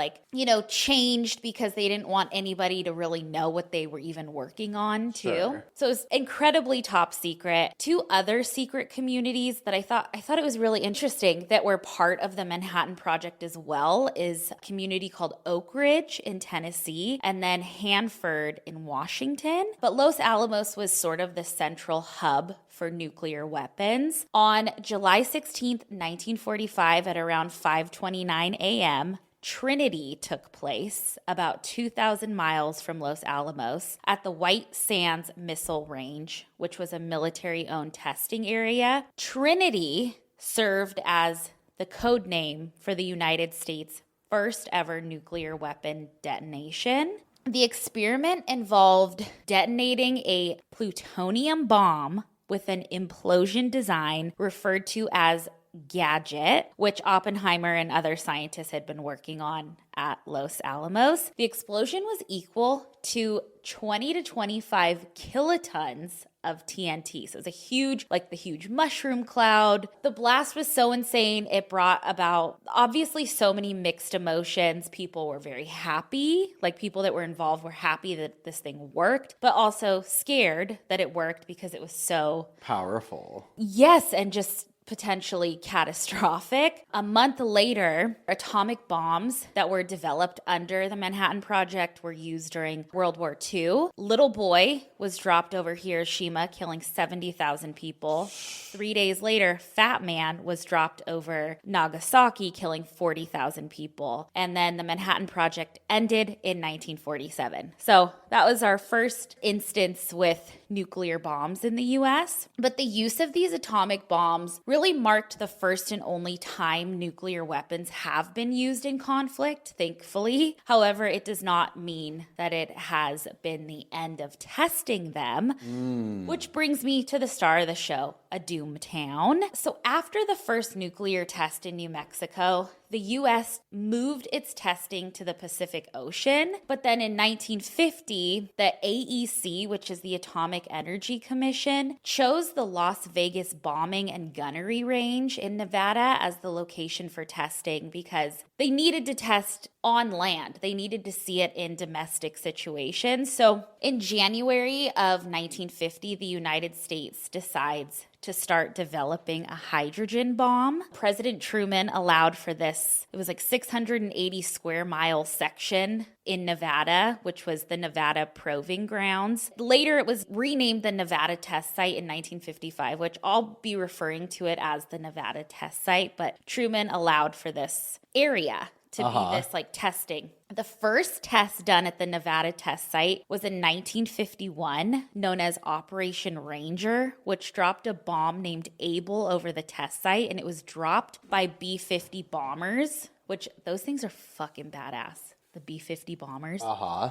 changed because they didn't want anybody to really know what they were even working on too. Sure. So it was incredibly top secret. Two other secret communities that I thought it was really interesting that were part of the Manhattan Project as well is a community called Oak Ridge in Tennessee and then Hanford in Washington. But Los Alamos was sort of the central hub for nuclear weapons. On July 16th, 1945 at around 5:29 a.m., Trinity took place about 2,000 miles from Los Alamos at the White Sands Missile Range, which was a military-owned testing area. Trinity served as the code name for the United States' first ever nuclear weapon detonation. The experiment involved detonating a plutonium bomb with an implosion design referred to as Gadget, which Oppenheimer and other scientists had been working on at Los Alamos. The explosion was equal to 20 to 25 kilotons of TNT. So it was a huge, like the huge mushroom cloud. The blast was so insane. It brought about obviously so many mixed emotions. People were very happy, like people that were involved were happy that this thing worked, but also scared that it worked because it was so powerful. Yes, and just potentially catastrophic. A month later, atomic bombs that were developed under the Manhattan Project were used during World War II. Little Boy was dropped over Hiroshima, killing 70,000 people. 3 days later, Fat Man was dropped over Nagasaki, killing 40,000 people. And then the Manhattan Project ended in 1947. So that was our first instance with nuclear bombs in the US. But the use of these atomic bombs really marked the first and only time nuclear weapons have been used in conflict, thankfully. However, it does not mean that it has been the end of testing them, which brings me to the star of the show, a doom town. So after the first nuclear test in New Mexico, the U.S. moved its testing to the Pacific Ocean, but then in 1950, the AEC, which is the Atomic Energy Commission, chose the Las Vegas bombing and gunnery range in Nevada as the location for testing because they needed to test on land. They needed to see it in domestic situations. So in January of 1950, the United States decides to start developing a hydrogen bomb. President Truman allowed for this. It was like 680 square mile section in Nevada, which was the Nevada Proving Grounds. Later, it was renamed the Nevada Test Site in 1955, which I'll be referring to it as the Nevada Test Site, but Truman allowed for this area to be this like testing. The first test done at the Nevada test site was in 1951, known as Operation Ranger, which dropped a bomb named Able over the test site, and it was dropped by B-50 bombers, which those things are fucking badass. The B-50 bombers.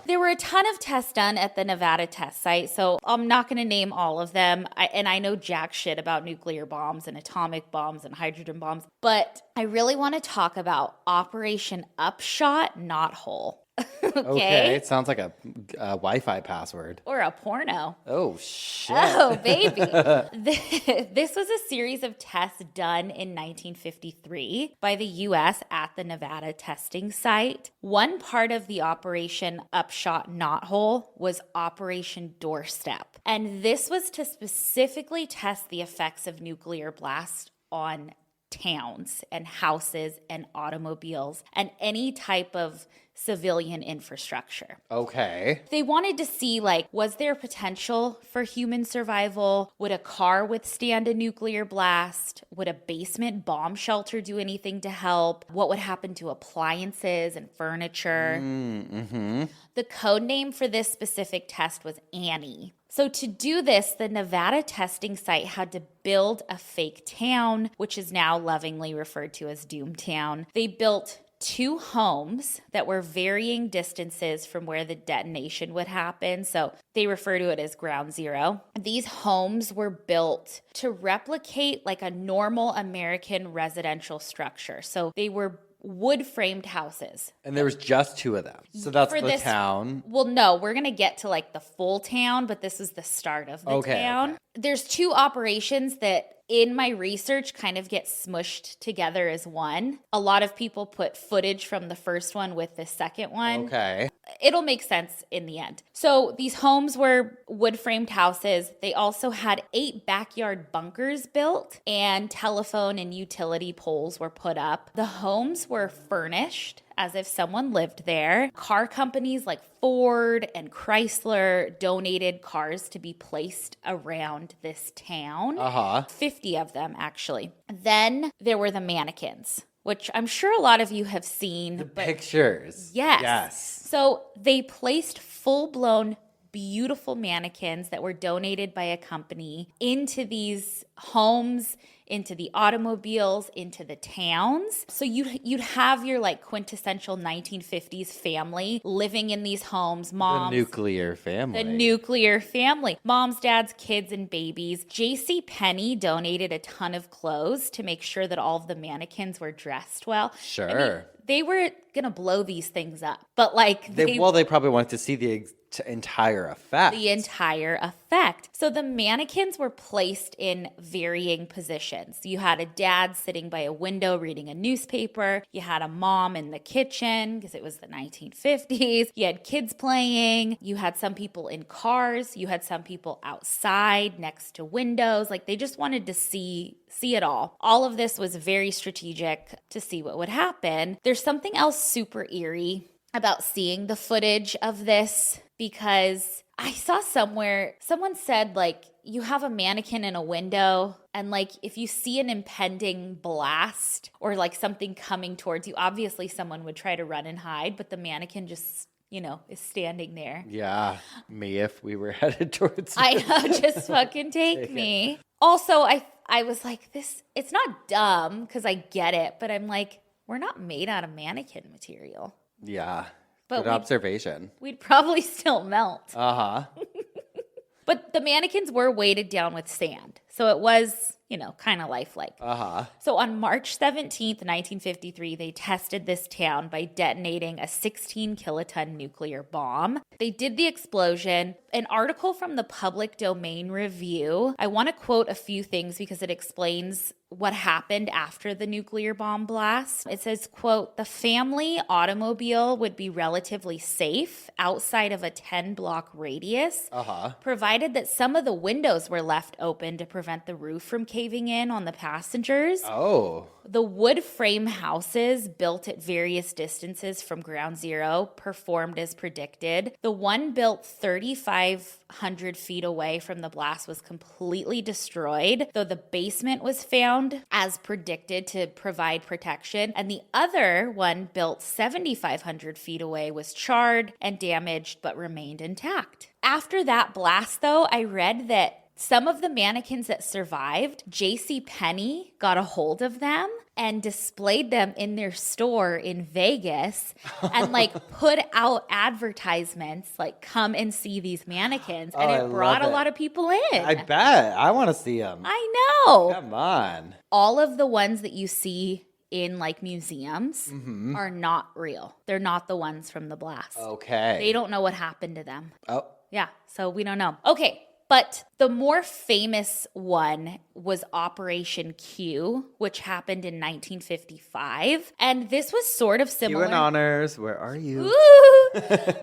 There were a ton of tests done at the Nevada test site, so I'm not going to name all of them. I know jack shit about nuclear bombs and atomic bombs and hydrogen bombs, but I really want to talk about Operation Upshot Knothole. Okay, it sounds like a Wi-Fi password. Or a porno. Oh, shit. Oh, baby. This was a series of tests done in 1953 by the U.S. at the Nevada testing site. One part of the Operation Upshot Knothole was Operation Doorstep. And this was to specifically test the effects of nuclear blast on towns and houses and automobiles and any type of civilian infrastructure. Okay. They wanted to see, was there potential for human survival? Would a car withstand a nuclear blast? Would a basement bomb shelter do anything to help? What would happen to appliances and furniture? The code name for this specific test was Annie. So to do this, the Nevada testing site had to build a fake town, which is now lovingly referred to as Doomtown. They built 2 homes that were varying distances from where the detonation would happen. So they refer to it as ground zero. These homes were built to replicate like a normal American residential structure. So they were wood framed houses. And there was just 2 of them. So that's For the this- town. Well, no, we're going to get to like the full town, but this is the start of the town. Okay. There's 2 operations that in my research kind of get smushed together as one. A lot of people put footage from the first one with the second one. Okay. It'll make sense in the end. So these homes were wood framed houses. They also had 8 backyard bunkers built, and telephone and utility poles were put up. The homes were furnished as if someone lived there. Car companies like Ford and Chrysler donated cars to be placed around this town. 50 of them, actually. Then there were the mannequins, which I'm sure a lot of you have seen. The pictures. Yes. So they placed full-blown beautiful mannequins that were donated by a company into these homes, into the automobiles, into the towns. So you'd have your like quintessential 1950s family living in these homes, moms. The nuclear family. The nuclear family. Moms, dads, kids, and babies. J.C. Penney donated a ton of clothes to make sure that all of the mannequins were dressed well. Sure. I mean, they were going to blow these things up. But like they probably wanted to see the entire effect. The entire effect. So the mannequins were placed in varying positions. You had a dad sitting by a window reading a newspaper. You had a mom in the kitchen because it was the 1950s. You had kids playing. You had some people in cars. You had some people outside next to windows. Like they just wanted to see it all. All of this was very strategic to see what would happen. There's something else super eerie about seeing the footage of this, because I saw somewhere someone said like you have a mannequin in a window and like if you see an impending blast or like something coming towards you, obviously someone would try to run and hide, but the mannequin just, is standing there. Yeah, me if we were headed towards I know, just fucking take me. Also, I was like, it's not dumb because I get it, but I'm like, we're not made out of mannequin material. Yeah. But good observation. We'd probably still melt. Uh-huh. But the mannequins were weighted down with sand. So it was, kind of lifelike. Uh-huh. So on March 17th, 1953, they tested this town by detonating a 16-kiloton nuclear bomb. They did the explosion. An article from the Public Domain Review, I want to quote a few things because it explains what happened after the nuclear bomb blast. It says, quote, "The family automobile would be relatively safe outside of a 10-block radius, provided that some of the windows were left open to prevent the roof from caving in on the passengers. Oh. The wood frame houses built at various distances from ground zero performed as predicted. The one built 3,500 feet away from the blast was completely destroyed, though the basement was found as predicted to provide protection. And the other one built 7,500 feet away was charred and damaged but remained intact. After that blast, though, I read that some of the mannequins that survived, J.C. Penney got a hold of them and displayed them in their store in Vegas and put out advertisements like come and see these mannequins. And it brought a lot of people in. I bet. I want to see them. I know. Come on. All of the ones that you see in museums are not real. They're not the ones from the blast. Okay. They don't know what happened to them. Oh. Yeah, so we don't know. Okay. But the more famous one was Operation Q, which happened in 1955. And this was sort of similar. Q and honors, where are you?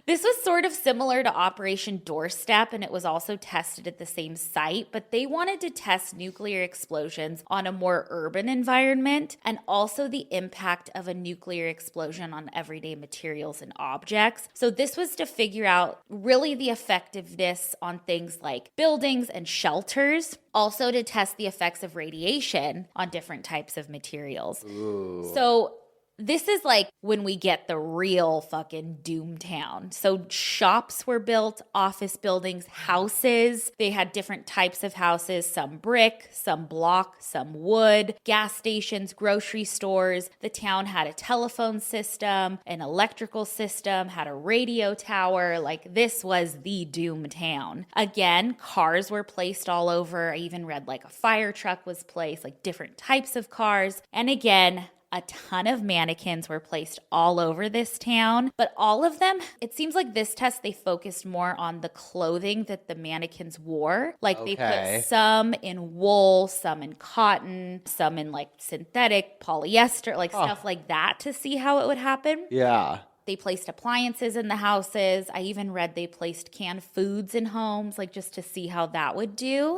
This was sort of similar to Operation Doorstep, and it was also tested at the same site. But they wanted to test nuclear explosions on a more urban environment and also the impact of a nuclear explosion on everyday materials and objects. So this was to figure out really the effectiveness on things like buildings and shelters, also to test the effects of radiation on different types of materials. Ooh. So this is when we get the real fucking doom town. So shops were built, office buildings, houses. They had different types of houses, some brick, some block, some wood, gas stations, grocery stores. The town had a telephone system, an electrical system, had a radio tower. This was the doom town. Again, cars were placed all over. I even read a fire truck was placed, different types of cars. And again, a ton of mannequins were placed all over this town, but all of them, it seems like this test, they focused more on the clothing that the mannequins wore. Like they put some in wool, some in cotton, some in like synthetic, polyester, like stuff like that to see how it would happen. Yeah. They placed appliances in the houses. I even read they placed canned foods in homes, like just to see how that would do.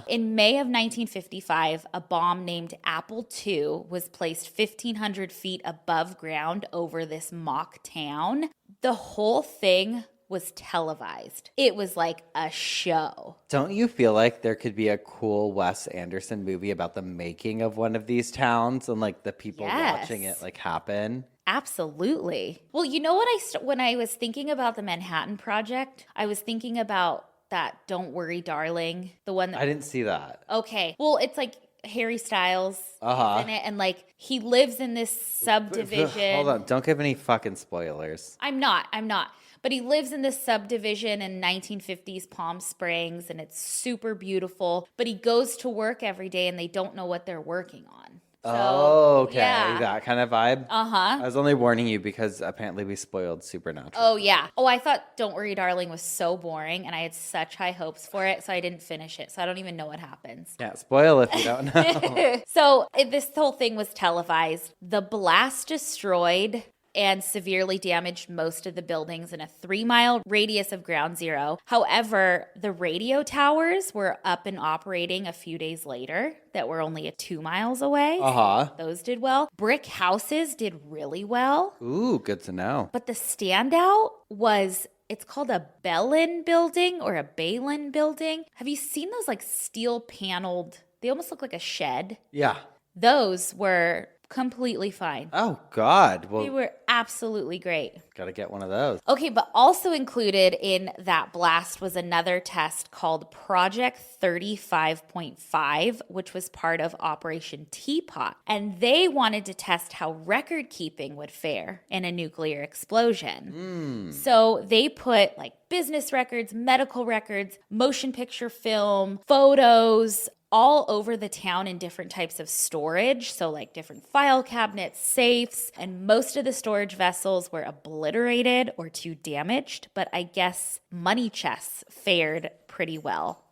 In May of 1955, a bomb named Apple II was placed 1,500 feet above ground over this mock town. The whole thing was televised. It was like a show. Don't you feel like there could be a cool Wes Anderson movie about the making of one of these towns and like the people watching it like happen? Absolutely. Well, you know what when I was thinking about the Manhattan Project, I was thinking about that Don't Worry Darling, the one that I didn't see that. Okay. Well, it's like Harry Styles in it, and like he lives in this subdivision. Hold on, don't give any fucking spoilers. I'm not. But he lives in this subdivision in 1950s Palm Springs, and it's super beautiful. But he goes to work every day, and they don't know what they're working on. So, yeah. That kind of vibe. I was only warning you because apparently we spoiled Supernatural. Oh, yeah. Oh, I thought Don't Worry Darling was so boring, and I had such high hopes for it, so I didn't finish it. So I don't even know what happens. Yeah, spoil if you don't know. So this whole thing was televised. The blast destroyed and severely damaged most of the buildings in a 3-mile radius of ground zero. However, the radio towers were up and operating a few days later that were only 2 miles away. Those did well. Brick houses did really well. Ooh, good to know. But the standout was, it's called a Bellin building or a Balin building. Have you seen those like steel paneled, they almost look like a shed? Yeah. Those were completely fine. Oh, God. Well, they were absolutely great. Gotta get one of those. Okay, but also included in that blast was another test called Project 35.5, which was part of Operation Teapot. And they wanted to test how record keeping would fare in a nuclear explosion. So they put like business records, medical records, motion picture film, photos, all over the town in different types of storage. So like different file cabinets, safes, and most of the storage vessels were obliterated or too damaged. But I guess money chests fared pretty well.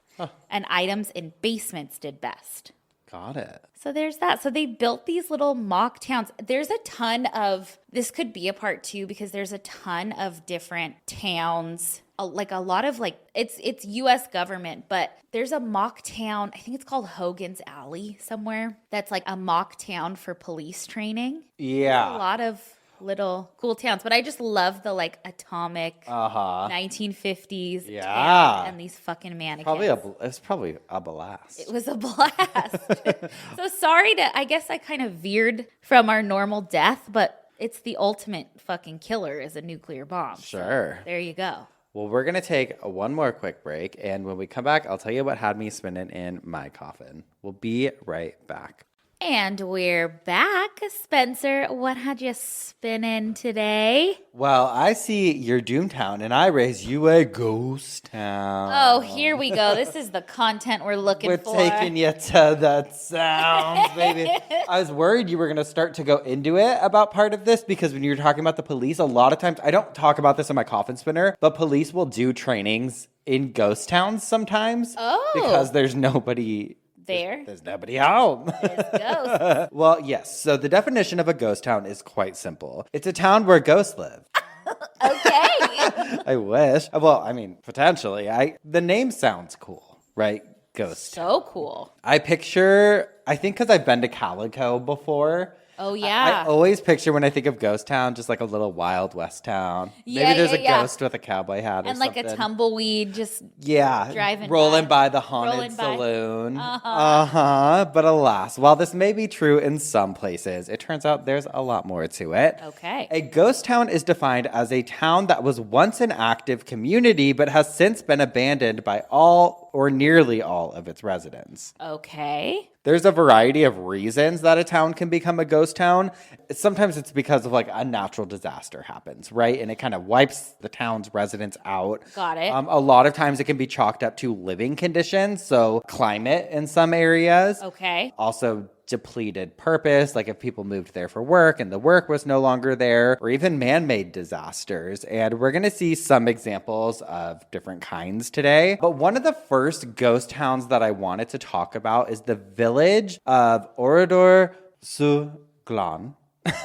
And items in basements did best. Got it. So there's that. So they built these little mock towns. There's a ton of, this could be a part two because there's a ton of different towns, like a lot of like, it's U.S. government, but there's a mock town, I think it's called Hogan's Alley somewhere, that's like a mock town for police training. Yeah. There's a lot of little cool towns, but I just love the like atomic 1950s town and these fucking mannequins. It's probably a blast. It was a blast. So sorry I guess I kind of veered from our normal death, but it's the ultimate fucking killer is a nuclear bomb. Sure. So there you go. Well, we're going to take one more quick break, and when we come back, I'll tell you what had me spinning in my coffin. We'll be right back. And we're back. Spencer, what had you spinning today? Well, I see your Doomtown, and I raise you a ghost town. Oh, here we go. This is the content we're looking for. We're taking you to the sounds, baby. I was worried you were going to start to go into it about part of this, because when you were talking about the police, a lot of times, I don't talk about this in my coffin spinner, but police will do trainings in ghost towns sometimes. Oh. Because there's nobody there. There's nobody home. There's ghosts. Well, yes. So the definition of a ghost town is quite simple. It's a town where ghosts live. Okay. I wish. Well, I mean, potentially. The name sounds cool, right? Ghost. So cool. I think because I've been to Calico before. Oh, yeah. I always picture when I think of ghost town, just like a little Wild West town. Maybe there's a ghost with a cowboy hat or and something. And like a tumbleweed just driving rolling by the haunted saloon. But alas, while this may be true in some places, it turns out there's a lot more to it. Okay. A ghost town is defined as a town that was once an active community but has since been abandoned by all or nearly all of its residents. Okay. There's a variety of reasons that a town can become a ghost town. Sometimes it's because of like a natural disaster happens, right? And it kind of wipes the town's residents out. Got it. A lot of times it can be chalked up to living conditions, so climate in some areas. Okay. Also depleted purpose, like if people moved there for work and the work was no longer there, or even man-made disasters. And we're going to see some examples of different kinds today. But one of the first ghost towns that I wanted to talk about is the village of Oradour-sur-Glane.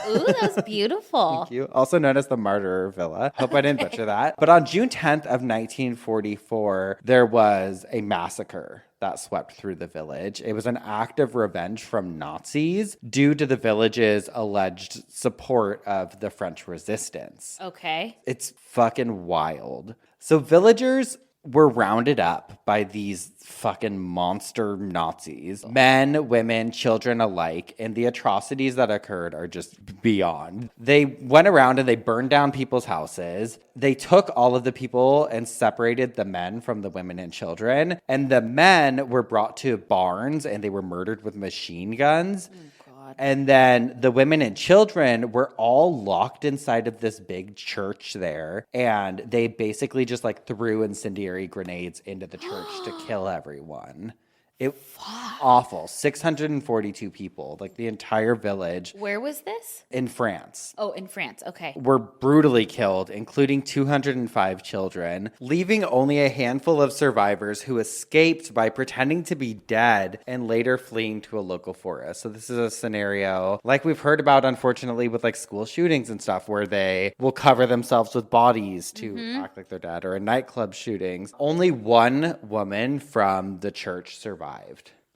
Ooh, that's beautiful. Thank you. Also known as the Martyr Villa. Hope I didn't butcher that. But on June 10th of 1944, there was a massacre that swept through the village. It was an act of revenge from Nazis due to the village's alleged support of the French resistance. Okay. It's fucking wild. So villagers were rounded up by these fucking monster Nazis, men, women, children alike, and the atrocities that occurred are just beyond. They went around and they burned down people's houses. They took all of the people and separated the men from the women and children, and the men were brought to barns and they were murdered with machine guns. And then the women and children were all locked inside of this big church there. And they basically just like threw incendiary grenades into the church to kill everyone. It awful. 642 people, like the entire village. Where was this? In France. Oh, in France. Okay. Were brutally killed, including 205 children, leaving only a handful of survivors who escaped by pretending to be dead and later fleeing to a local forest. So this is a scenario like we've heard about, unfortunately, with like school shootings and stuff, where they will cover themselves with bodies to act like they're dead, or in nightclub shootings. Only one woman from the church survived.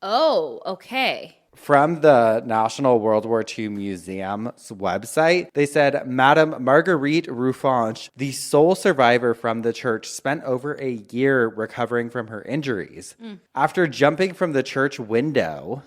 Oh, okay. From the National World War II Museum's website, they said, Madame Marguerite Ruffanche, the sole survivor from the church, spent over a year recovering from her injuries. After jumping from the church window,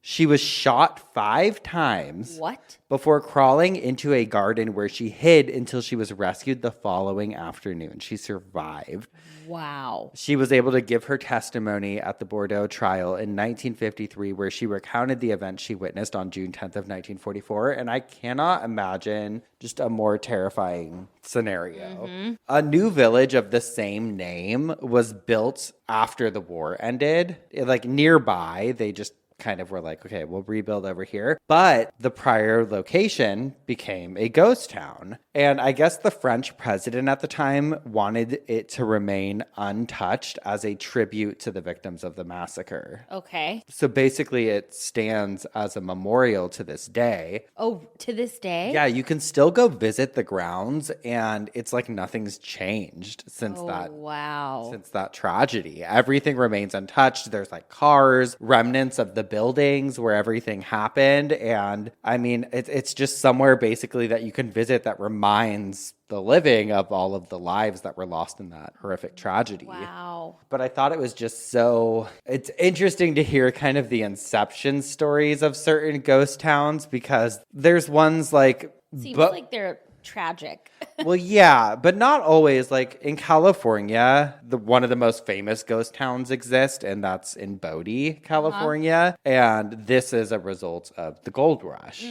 she was shot 5 times. What? Before crawling into a garden where she hid until she was rescued the following afternoon. She survived. Wow. She was able to give her testimony at the Bordeaux trial in 1953, where she recounted the event she witnessed on June 10th of 1944. And I cannot imagine just a more terrifying scenario. A new village of the same name was built after the war ended. Like nearby, they just kind of were like, okay, we'll rebuild over here. But the prior location became a ghost town. And I guess the French president at the time wanted it to remain untouched as a tribute to the victims of the massacre. Okay. So basically it stands as a memorial to this day. Oh, to this day? Yeah, you can still go visit the grounds and it's like nothing's changed since Wow. since that tragedy. Everything remains untouched. There's like cars, remnants of the buildings where everything happened. And I mean, it's just somewhere basically that you can visit that reminds the living of all of the lives that were lost in that horrific tragedy. Wow. But I thought it was just so, it's interesting to hear kind of the inception stories of certain ghost towns, because there's ones like... Seems like they're tragic. Well, yeah, but not always. Like in California, one of the most famous ghost towns exist, and that's in Bodie, California. And this is a result of the gold rush.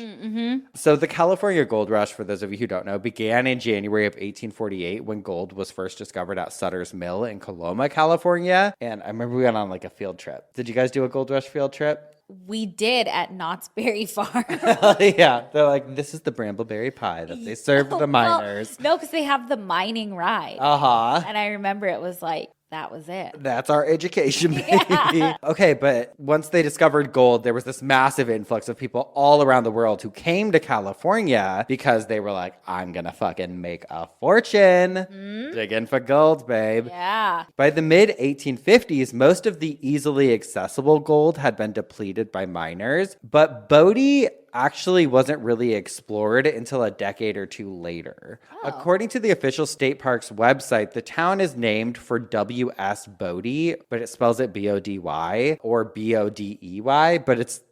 So the California gold rush, for those of you who don't know, began in January of 1848 when gold was first discovered at Sutter's Mill in Coloma, California. And I remember we went on like a field trip. Did you guys do a gold rush field trip? We did at Knott's Berry Farm. Yeah, they're like, this is the brambleberry pie that they serve the miners. No, because they have the mining ride. And I remember it was like, that was it. That's our education, baby. Yeah. Okay, but once they discovered gold, there was this massive influx of people all around the world who came to California because they were like, I'm going to fucking make a fortune. Digging for gold, babe. Yeah. By the mid-1850s, most of the easily accessible gold had been depleted by miners, but Bodie actually wasn't really explored until a decade or two later. According to the official state park's website, the town is named for W.S. Bodie, but it spells it B-O-D-Y or B-O-D-E-Y, but it's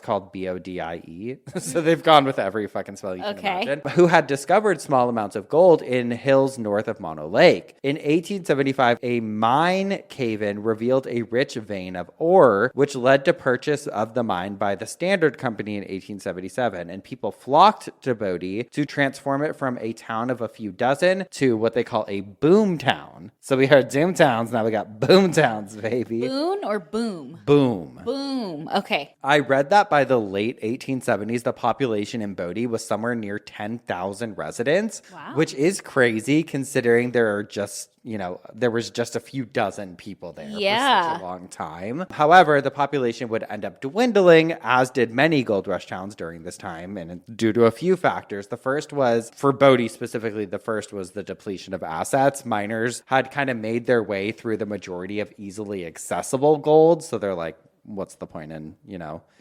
called B-O-D-I-E. So they've gone with every fucking spelling you can imagine. Who had discovered small amounts of gold in hills north of Mono Lake. In 1875, a mine cave-in revealed a rich vein of ore, which led to purchase of the mine by the Standard Company in 1877. And people flocked to Bodie to transform it from a town of a few dozen to what they call a boom town. So we had doom towns, now we got boom towns, baby. Boon or boom? Boom. Boom. Okay. read that by the late 1870s, the population in Bodie was somewhere near 10,000 residents, which is crazy considering there are just, there was just a few dozen people there for such a long time. However, the population would end up dwindling, as did many gold rush towns during this time, and due to a few factors. The first was, for Bodie specifically, the first was the depletion of assets. Miners had kind of made their way through the majority of easily accessible gold, so they're like, what's the point in,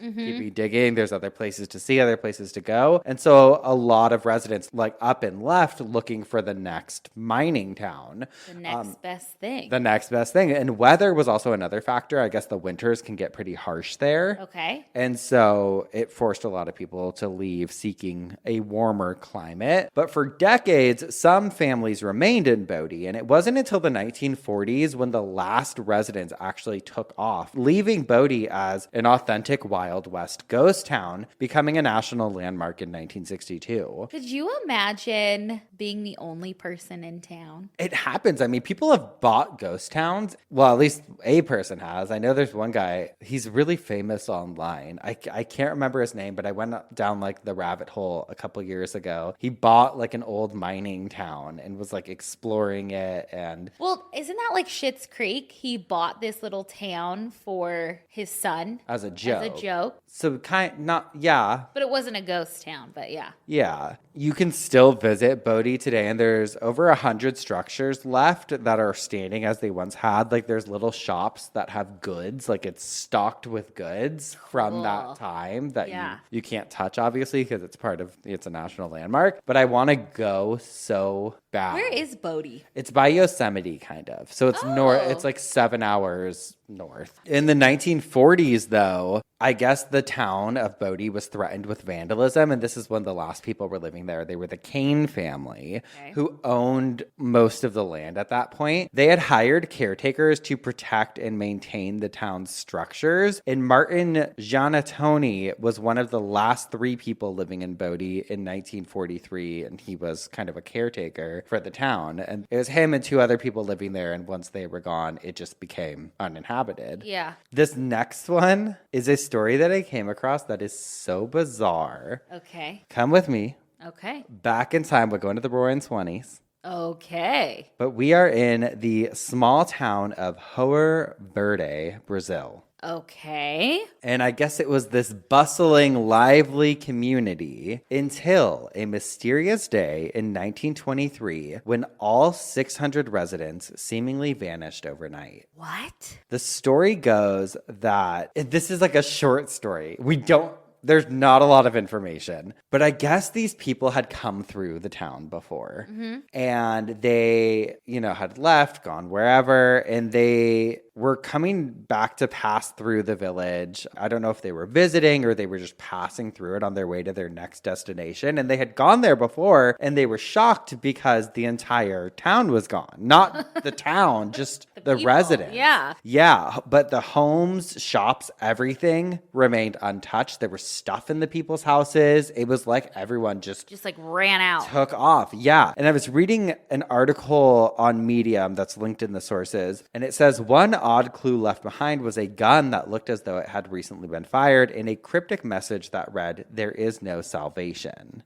keep digging? There's other places to see, other places to go. And so a lot of residents up and left looking for the next mining town. The next best thing. The next best thing. And weather was also another factor. I guess the winters can get pretty harsh there. Okay. And so it forced a lot of people to leave seeking a warmer climate. But for decades, some families remained in Bodie. And it wasn't until the 1940s when the last residents actually took off, leaving Bodie as an authentic Wild West ghost town, becoming a national landmark in 1962. Could you imagine being the only person in town? It happens. I mean, people have bought ghost towns. Well, at least a person has. I know there's one guy, he's really famous online. I can't remember his name, but I went down the rabbit hole a couple years ago. He bought an old mining town and was exploring it. And well, isn't that like Schitt's Creek? He bought this little town for his son as a joke. So but it wasn't a ghost town, but yeah. Yeah. You can still visit Bodie today, and there's over 100 structures left that are standing as they once had. There's little shops that have goods, it's stocked with goods from that time that you can't touch, obviously, because it's a national landmark. But I want to go so bad. Where is Bodie? It's by Yosemite, kind of. So it's north. It's 7 hours north. In the 1940s, though, I guess the town of Bodie was threatened with vandalism, and this is when the last people were living there. They were the Kane family, who owned most of the land at that point. They had hired caretakers to protect and maintain the town's structures, and Martin Giannatoni was one of the last 3 people living in Bodie in 1943, and he was kind of a caretaker for the town. And it was him and 2 other people living there, and once they were gone, it just became uninhabited. Yeah. This next one is a story that I came across that is so bizarre. Okay. Come with me. Okay. Back in time, we're going to the roaring 20s. Okay. But we are in the small town of Rio Verde, Brazil. Okay. And I guess it was this bustling, lively community until a mysterious day in 1923 when all 600 residents seemingly vanished overnight. What? The story goes that this is a short story. There's not a lot of information, but I guess these people had come through the town before and they, had left, gone wherever, and they were coming back to pass through the village. I don't know if they were visiting or they were just passing through it on their way to their next destination. And they had gone there before and they were shocked because the entire town was gone. Not the town, just the residents. Yeah. Yeah. But the homes, shops, everything remained untouched. There was stuff in the people's houses. It was like everyone just ran out. Took off. Yeah. And I was reading an article on Medium that's linked in the sources, and it says one odd clue left behind was a gun that looked as though it had recently been fired and a cryptic message that read, "There is no salvation."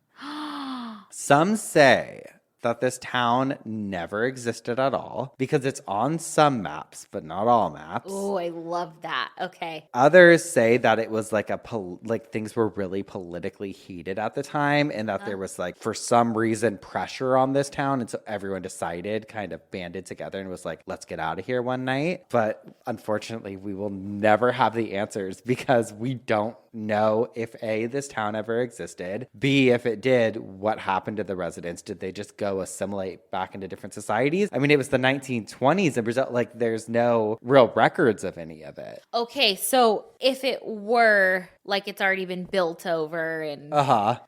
Some say that this town never existed at all because it's on some maps, but not all maps. Oh, I love that. Okay. Others say that it was things were really politically heated at the time and that there was for some reason pressure on this town. And so everyone decided, kind of banded together and was like, let's get out of here one night. But unfortunately, we will never have the answers because we don't know if A, this town ever existed, B, if it did, what happened to the residents? Did they just go assimilate back into different societies? I mean, it was the 1920s in Brazil. There's no real records of any of it. Okay, so if it were it's already been built over and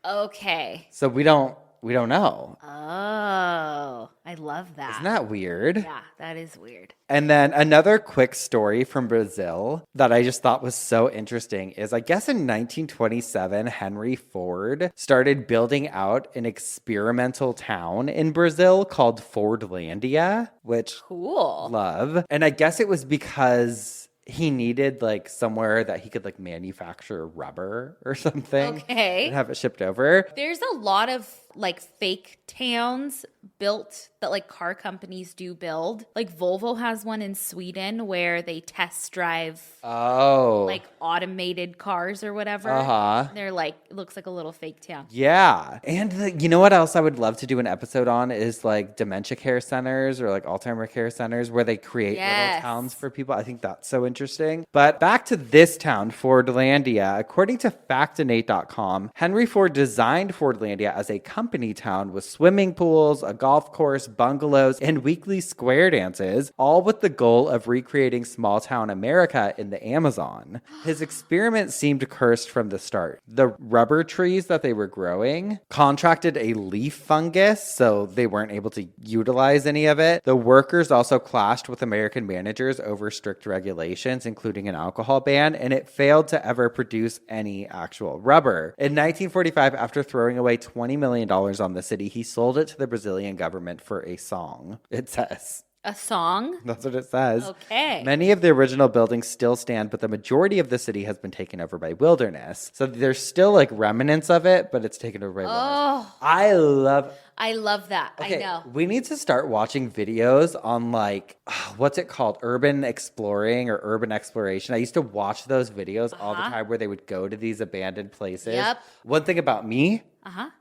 okay, so we don't know. Oh, I love that. Isn't that weird? Yeah, that is weird. And then another quick story from Brazil that I just thought was so interesting is I guess in 1927, Henry Ford started building out an experimental town in Brazil called Fordlandia, which cool. Love. And I guess it was because he needed like somewhere that he could like manufacture rubber or something. Okay. And have it shipped over. There's a lot of like fake towns built that like car companies do build. Like Volvo has one in Sweden where they test drive like automated cars or whatever. They're like, it looks like a little fake town. Yeah. And you know what else I would love to do an episode on is like dementia care centers or like Alzheimer care centers where they create little towns for people. I think that's so interesting. But back to this town, Fordlandia. According to Factinate.com, Henry Ford designed Fordlandia as a company town with swimming pools, a golf course, bungalows, and weekly square dances, all with the goal of recreating small town America in the Amazon. His experiment seemed cursed from the start. The rubber trees that they were growing contracted a leaf fungus, so they weren't able to utilize any of it. The workers also clashed with American managers over strict regulations, including an alcohol ban, and it failed to ever produce any actual rubber. In 1945, after throwing away $20 million on the city, he sold it to the Brazilian government for a song, it says. A song? That's what it says. Okay. Many of the original buildings still stand, but the majority of the city has been taken over by wilderness. So there's still like remnants of it, but it's taken over by wilderness. I love that. Okay, I know. We need to start watching videos on like, what's it called? Urban exploring or urban exploration. I used to watch those videos all the time where they would go to these abandoned places. Yep. One thing about me,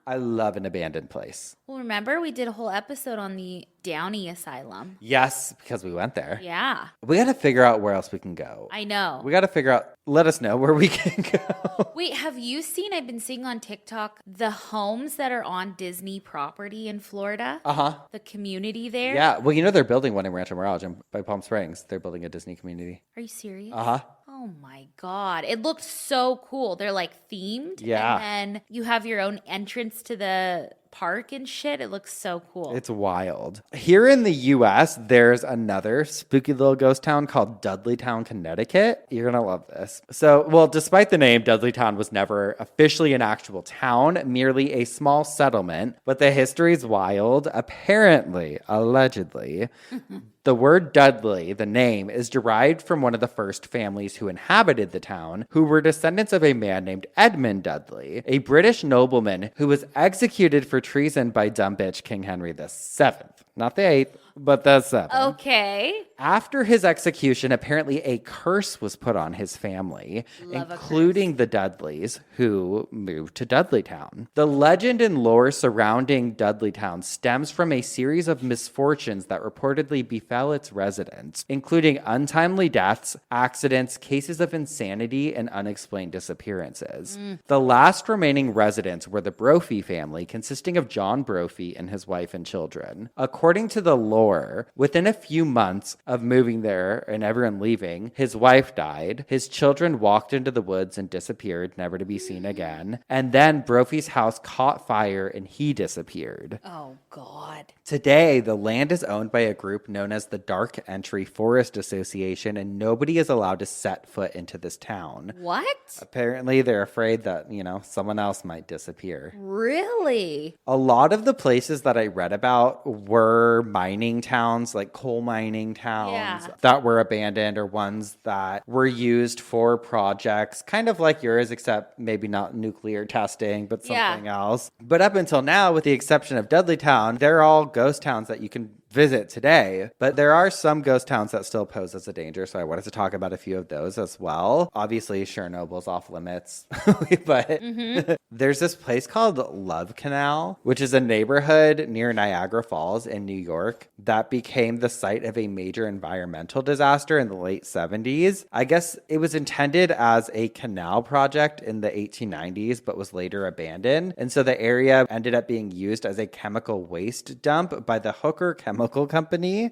I love an abandoned place. Well, remember we did a whole episode on the Downey Asylum. Yes, because we went there. Yeah. We got to figure out where else we can go. I know. We got to figure out, let us know where we can go. Wait, have you seen, I've been seeing on TikTok, the homes that are on Disney property in Florida? The community there? Yeah. Well, you know, they're building one in Rancho Mirage by Palm Springs. They're building a Disney community. Are you serious? Oh my God. It looked so cool. They're like themed. Yeah. And then you have your own entrance to the park and shit. It looks so cool. It's wild. Here in the U.S., there's another spooky little ghost town called Dudleytown, Connecticut. You're going to love this. So, well, despite the name, Dudleytown was never officially an actual town, merely a small settlement. But the history's wild. Apparently, allegedly, the word Dudley, the name, is derived from one of the first families who inhabited the town, who were descendants of a man named Edmund Dudley, a British nobleman who was executed for treason by dumb bitch King Henry VII. Not the 8th, but the 7th. Okay. After his execution, apparently a curse was put on his family, including the Dudleys, who moved to Dudleytown. The legend and lore surrounding Dudleytown stems from a series of misfortunes that reportedly befell its residents, including untimely deaths, accidents, cases of insanity, and unexplained disappearances. The last remaining residents were the Brophy family, consisting of John Brophy and his wife and children. According to the lore, within a few months of moving there and everyone leaving, his wife died. His children walked into the woods and disappeared, never to be seen again. And then Brophy's house caught fire and he disappeared. Oh, God. Today, the land is owned by a group known as the Dark Entry Forest Association, and nobody is allowed to set foot into this town. What? Apparently, they're afraid that, someone else might disappear. Really? A lot of the places that I read about were mining towns, like coal mining towns that were abandoned or ones that were used for projects, kind of like yours, except maybe not nuclear testing, but something else. But up until now, with the exception of Dudleytown, they're all ghost towns that you can visit today. But there are some ghost towns that still pose as a danger, so I wanted to talk about a few of those as well. Obviously, Chernobyl's off limits, but there's this place called Love Canal, which is a neighborhood near Niagara Falls in New York that became the site of a major environmental disaster in the late 70s. I guess it was intended as a canal project in the 1890s, but was later abandoned. And so the area ended up being used as a chemical waste dump by the Hooker Chemical Company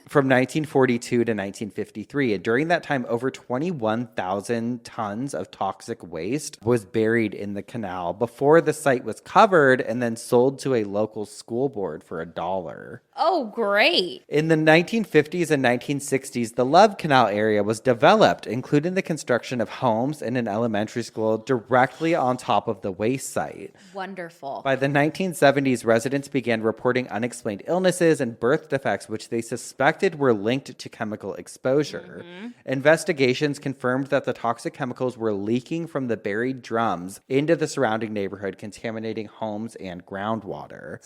from 1942 to 1953. And during that time, over 21,000 tons of toxic waste was buried in the canal before the site was covered and then sold to a local school board for $1. Oh, great. In the 1950s and 1960s, the Love Canal area was developed, including the construction of homes and an elementary school directly on top of the waste site. Wonderful. By the 1970s, residents began reporting unexplained illnesses and of birth defects, which they suspected were linked to chemical exposure. Investigations confirmed that the toxic chemicals were leaking from the buried drums into the surrounding neighborhood, contaminating homes and groundwater.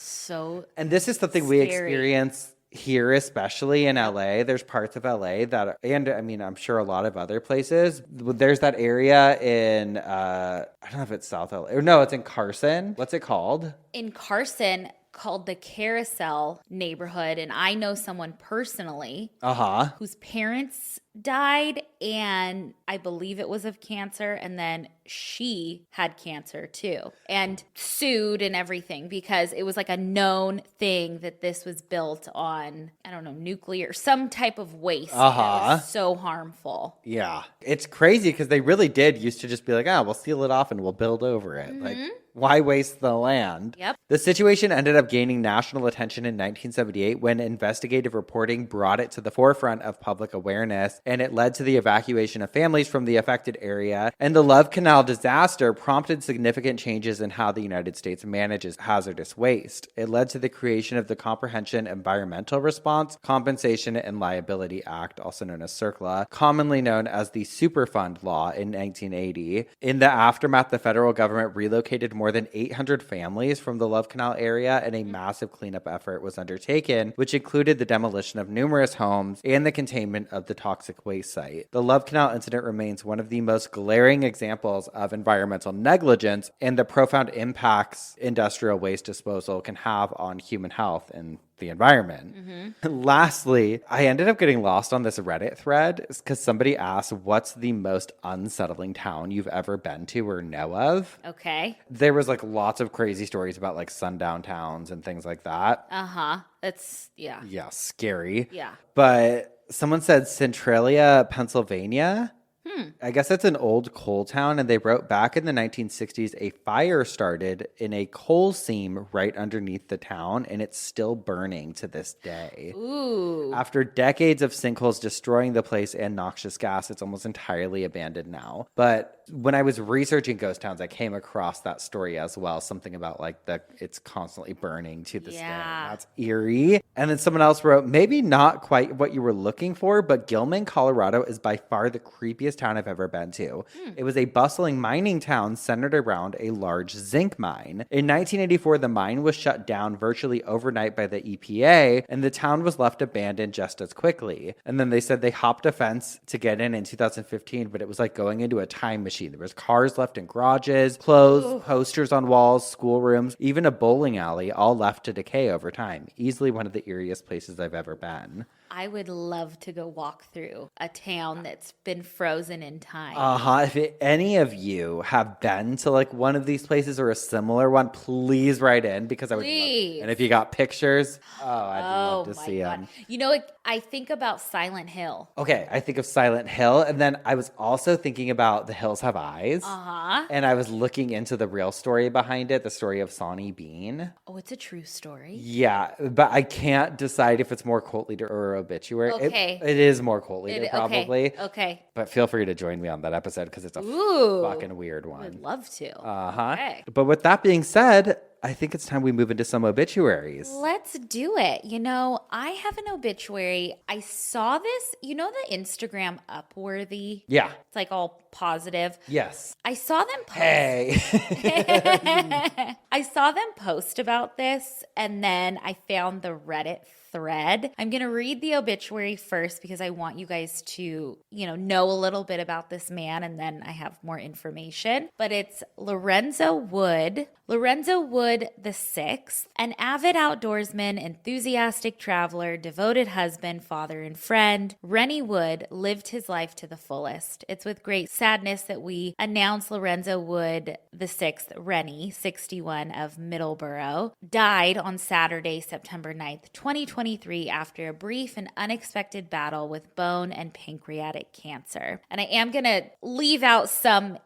And this is something we experience here, especially in LA. There's parts of LA that, and I mean, I'm sure a lot of other places. There's that area in, I don't know if it's South LA, or no, it's in Carson. What's it called? In Carson, called the Carousel neighborhood. And I know someone personally whose parents died, and I believe it was of cancer, and then she had cancer too, and sued and everything because it was like a known thing that this was built on, I don't know, nuclear, some type of waste that was so harmful. Yeah. It's crazy because they really did used to just be like, we'll seal it off and we'll build over it. Like, why waste the land? Yep. The situation ended up gaining national attention in 1978 when investigative reporting brought it to the forefront of public awareness, and it led to the evacuation of families from the affected area. And the Love Canal disaster prompted significant changes in how the United States manages hazardous waste. It led to the creation of the Comprehensive Environmental Response, Compensation, and Liability Act, also known as CERCLA, commonly known as the Superfund Law, in 1980. In the aftermath, the federal government relocated more than 800 families from the Love Canal area, and a massive cleanup effort was undertaken, which included the demolition of numerous homes and the containment of the toxic waste site. The Love Canal incident remains one of the most glaring examples of environmental negligence and the profound impacts industrial waste disposal can have on human health and the environment. Lastly, I ended up getting lost on this Reddit thread because somebody asked, what's the most unsettling town you've ever been to or know of? Okay. There was like lots of crazy stories about like sundown towns and things like that. That's, yeah. Yeah, scary. Yeah. But someone said Centralia, Pennsylvania. I guess it's an old coal town, and they wrote back in the 1960s a fire started in a coal seam right underneath the town, and it's still burning to this day. Ooh. After decades of sinkholes destroying the place and noxious gas, it's almost entirely abandoned now. But when I was researching ghost towns, I came across that story as well. Something about like it's constantly burning to this day. That's eerie. And then someone else wrote, maybe not quite what you were looking for, but Gilman, Colorado is by far the creepiest town I've ever been to. It was a bustling mining town centered around a large zinc mine. In 1984, the mine was shut down virtually overnight by the EPA, and the town was left abandoned just as quickly. And then they said they hopped a fence to get in 2015, but it was like going into a time machine. There was cars left in garages, clothes, posters on walls, schoolrooms, even a bowling alley, all left to decay over time. Easily one of the eeriest places I've ever been. I would love to go walk through a town that's been frozen in time. If any of you have been to like one of these places or a similar one, please write in because I would love. And if you got pictures, I'd love to see them. You know, I think about Silent Hill. Okay, I think of Silent Hill, and then I was also thinking about The Hills Have Eyes. And I was looking into the real story behind it, the story of Sonny Bean. Oh, it's a true story. Yeah, but I can't decide if it's more cult leader or obituary. Okay. It is more cult leader, probably. Okay. But feel free to join me on that episode because it's a fucking weird one. I would love to. Okay. But with that being said, I think it's time we move into some obituaries. Let's do it. You know, I have an obituary. I saw this, you know, the Instagram Upworthy? Yeah. It's like all positive. Yes. I saw them post. Hey. I saw them post about this, and then I found the Reddit thread. I'm going to read the obituary first because I want you guys to, know a little bit about this man, and then I have more information. But it's Lorenzo Wood. Lorenzo Wood VI, an avid outdoorsman, enthusiastic traveler, devoted husband, father, and friend. Rennie Wood lived his life to the fullest. It's with great sadness that we announce Lorenzo Wood VI, Rennie, 61, of Middleborough, died on Saturday, September 9th, 2023, after a brief and unexpected battle with bone and pancreatic cancer. And I am going to leave out some,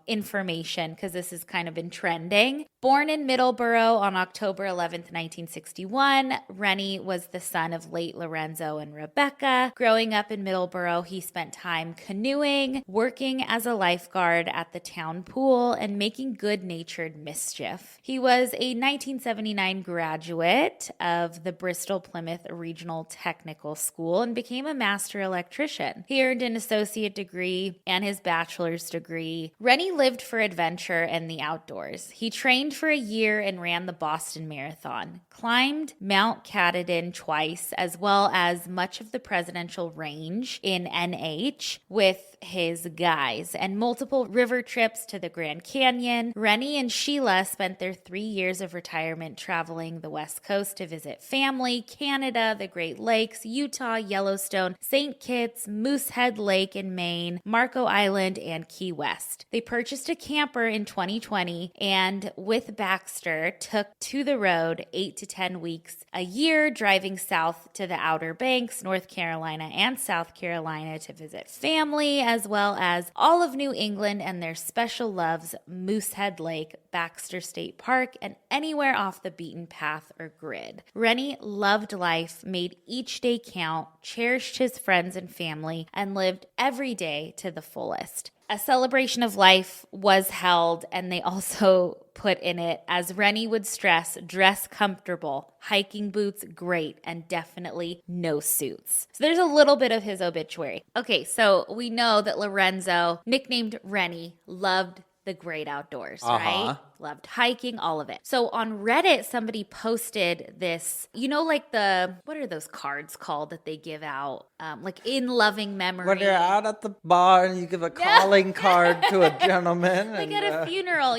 information because this has kind of been trending. Born in Middleborough on October 11th, 1961, Rennie was the son of late Lorenzo and Rebecca. Growing up in Middleborough, he spent time canoeing, working as a lifeguard at the town pool, and making good-natured mischief. He was a 1979 graduate of the Bristol Plymouth Regional Technical School and became a master electrician. He earned an associate degree and his bachelor's degree. Rennie lived for adventure and the outdoors. He trained for a year and ran the Boston Marathon, climbed Mount Katahdin twice, as well as much of the Presidential Range in NH with his guys, and multiple river trips to the Grand Canyon. Rennie and Sheila spent their 3 years of retirement traveling the West Coast to visit family, Canada, the Great Lakes, Utah, Yellowstone, St. Kitts, Moosehead Lake in Maine, Marco Island, and Key West. They purchased a camper in 2020 and with Baxter took to the road 8 to 10 weeks a year, driving south to the Outer Banks, North Carolina and South Carolina to visit family, as well as all of New England and their special loves, Moosehead Lake, Baxter State Park, and anywhere off the beaten path or grid. Rennie loved life, made each day count, cherished his friends and family, and lived every day to the fullest. A celebration of life was held, and they also put in it, as Rennie would stress, dress comfortable, hiking boots great, and definitely no suits. So there's a little bit of his obituary. Okay, so we know that Lorenzo, nicknamed Rennie, loved the great outdoors, right? Loved hiking, all of it. So on Reddit, somebody posted this, like what are those cards called that they give out? Like in loving memory. When you're out at the bar and you give a calling card to a gentleman. Like at a funeral,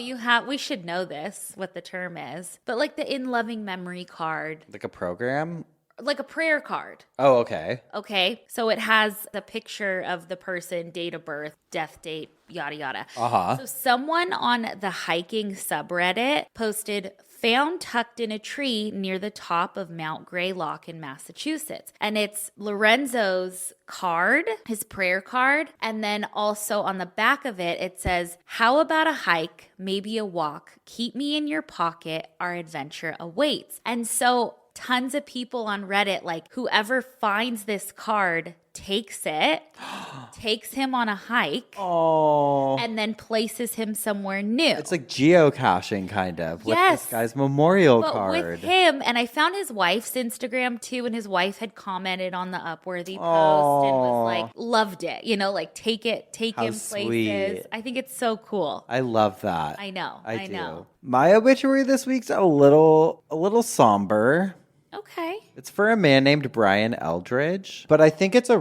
we should know this, what the term is, but like the in loving memory card. Like a program? Like a prayer card. Oh, okay. Okay. So it has the picture of the person, date of birth, death date, yada, yada. So someone on the hiking subreddit posted, found tucked in a tree near the top of Mount Greylock in Massachusetts. And it's Lorenzo's card, his prayer card. And then also on the back of it, it says, "How about a hike, maybe a walk? Keep me in your pocket. Our adventure awaits." And so tons of people on Reddit, like whoever finds this card takes it, takes him on a hike, and then places him somewhere new. It's like geocaching kind of with this guy's memorial card. With him, and I found his wife's Instagram too, and his wife had commented on the Upworthy post and was like, loved it, like take him places. Sweet. I think it's so cool. I love that. I know. I do. My obituary this week's a little somber. Okay. It's for a man named Brian Eldridge, but I think it's I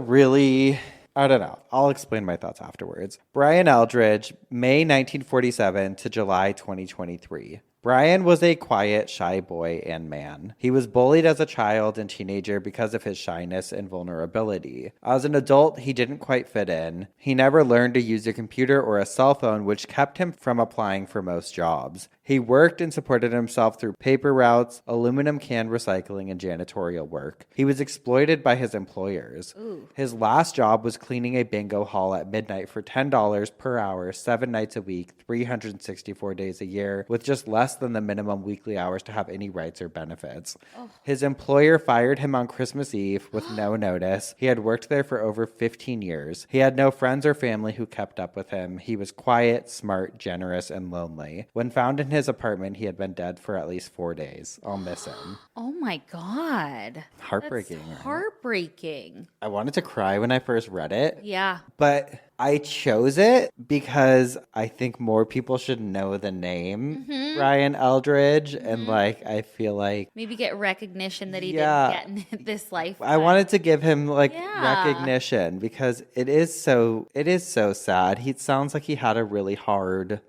don't know. I'll explain my thoughts afterwards. Brian Eldridge, May 1947 to July 2023. Brian was a quiet, shy boy and man. He was bullied as a child and teenager because of his shyness and vulnerability. As an adult, he didn't quite fit in. He never learned to use a computer or a cell phone, which kept him from applying for most jobs. He worked and supported himself through paper routes, aluminum can recycling, and janitorial work. He was exploited by his employers. Ooh. His last job was cleaning a bingo hall at midnight for $10 per hour, 7 nights a week, 364 days a year, with just less than the minimum weekly hours to have any rights or benefits. His employer fired him on Christmas Eve with no notice. He had worked there for over 15 years. He had no friends or family who kept up with him. He was quiet, smart, generous, and lonely. When found in his apartment, he had been dead for at least 4 days. I'll miss him. Oh my God. Heartbreaking. That's right? heartbreaking. I wanted to cry when I first read it. Yeah. But I chose it because I think more people should know the name Brian Eldridge. And I feel like maybe get recognition that he didn't get in this life. I wanted to give him recognition because it is so sad. He sounds like he had a really hard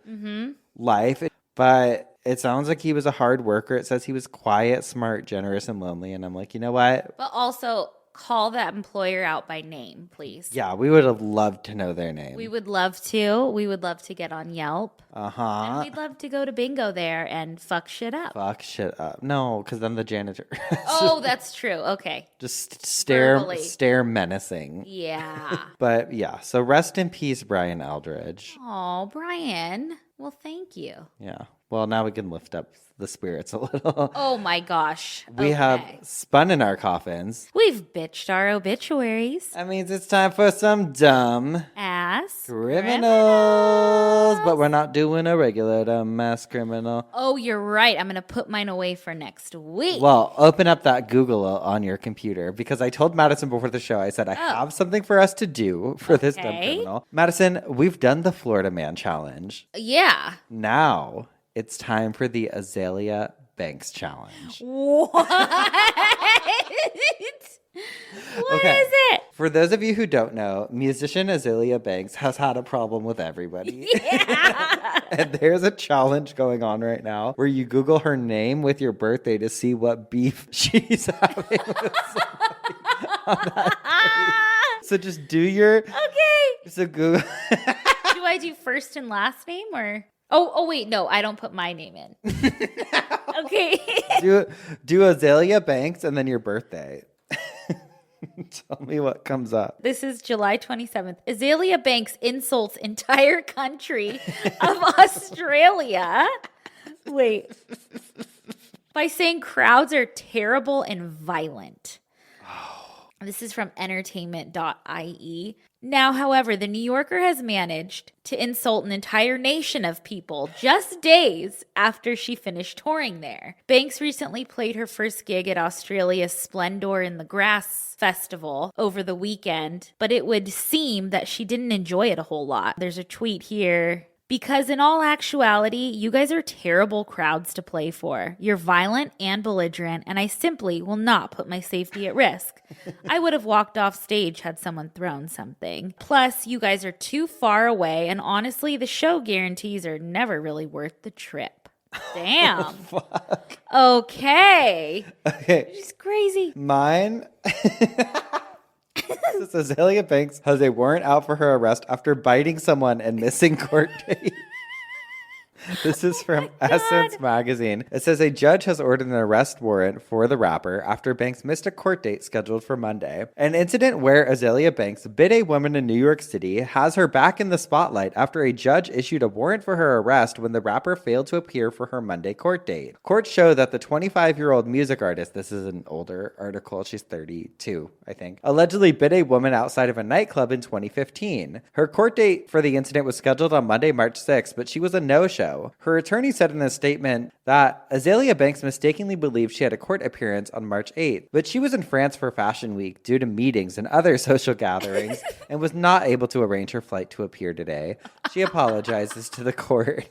life, but it sounds like he was a hard worker. It says he was quiet, smart, generous, and lonely. And I'm like, you know what? But also call that employer out by name, please. Yeah, we would have loved to know their name. We would love to. We would love to get on Yelp. And we'd love to go to bingo there and fuck shit up. Fuck shit up. No, because then the janitor. Oh, that's true. Okay. Just stare menacing. Yeah. But yeah, so rest in peace, Brian Eldridge. Oh, Brian. Well, thank you. Yeah. Well, now we can lift up the spirits a little. Oh my gosh. We have spun in our coffins. We've bitched our obituaries. That means it's time for some dumb Ass criminals. But we're not doing a regular dumb ass criminal. Oh, you're right. I'm going to put mine away for next week. Well, open up that Google on your computer because I told Madison before the show, I said, I have something for us to do for this dumb criminal. Madison, we've done the Florida Man Challenge. Yeah. Now it's time for the Azalea Banks Challenge. What? What is it? For those of you who don't know, musician Azalea Banks has had a problem with everybody. Yeah. And there's a challenge going on right now where you Google her name with your birthday to see what beef she's having with somebody on that day. So just do your... Okay. So Google... Do I do first and last name or... Oh, wait, no, I don't put my name in. Okay. do Azalea Banks and then your birthday. Tell me what comes up. This is July 27th. Azalea Banks insults entire country of Australia. Wait. By saying crowds are terrible and violent. This is from entertainment.ie. Now, however, the New Yorker has managed to insult an entire nation of people just days after she finished touring there. Banks recently played her first gig at Australia's Splendor in the Grass Festival over the weekend, but it would seem that she didn't enjoy it a whole lot. There's a tweet here. Because in all actuality, you guys are terrible crowds to play for. You're violent and belligerent, and I simply will not put my safety at risk. I would have walked off stage had someone thrown something. Plus, you guys are too far away, and honestly, the show guarantees are never really worth the trip. Damn. Fuck. Okay. Okay. She's crazy. Mine... This Azalea Banks has a warrant out for her arrest after biting someone and missing court date. This is from Essence Magazine. It says a judge has ordered an arrest warrant for the rapper after Banks missed a court date scheduled for Monday. An incident where Azalea Banks bit a woman in New York City has her back in the spotlight after a judge issued a warrant for her arrest when the rapper failed to appear for her Monday court date. Courts show that the 25-year-old music artist, this is an older article, she's 32, I think, allegedly bit a woman outside of a nightclub in 2015. Her court date for the incident was scheduled on Monday, March 6th, but she was a no-show. Her attorney said in a statement that Azalea Banks mistakenly believed she had a court appearance on March 8th, but she was in France for Fashion Week due to meetings and other social gatherings and was not able to arrange her flight to appear today. She apologizes to the court.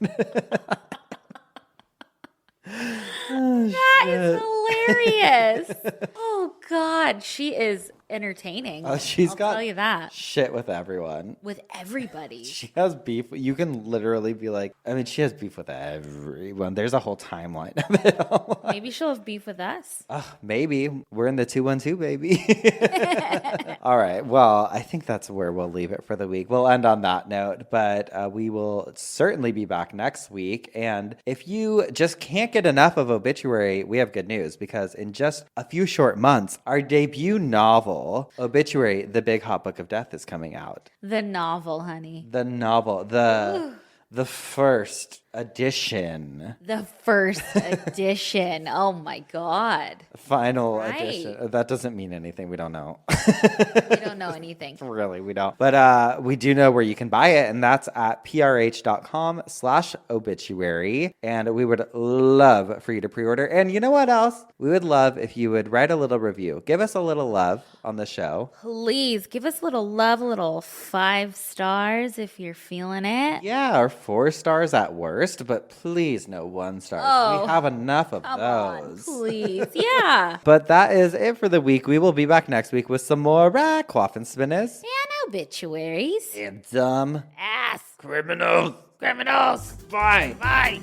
That is hilarious. Oh, God. She is entertaining. I'll tell you that. Shit with everyone. With everybody. She has beef. You can literally be like, I mean, she has beef with everyone. There's a whole timeline of it all. Maybe she'll have beef with us. Maybe. We're in the 212, baby. All right. Well, I think that's where we'll leave it for the week. We'll end on that note, but we will certainly be back next week. And if you just can't get enough of Obituary, we have good news because in just a few short months, our debut novel, Obituary, The Big Hot Book of Death, is coming out. The novel, honey. The novel. The first edition. The first edition. Oh my God. Final edition. That doesn't mean anything. We don't know. We don't know anything. Really, we don't. But we do know where you can buy it, and that's at prh.com/obituary. And we would love for you to pre-order. And you know what else? We would love if you would write a little review. Give us a little love on the show. Please give us a little love, a little 5 stars if you're feeling it. Yeah, or 4 stars at worst, but please no 1 stars. Oh, we have enough of come those. on, please. Yeah. But that is it for the week. We will be back next week with some more coffin spinners And obituaries. and dumb Ass. criminals. Criminals. Bye. Bye.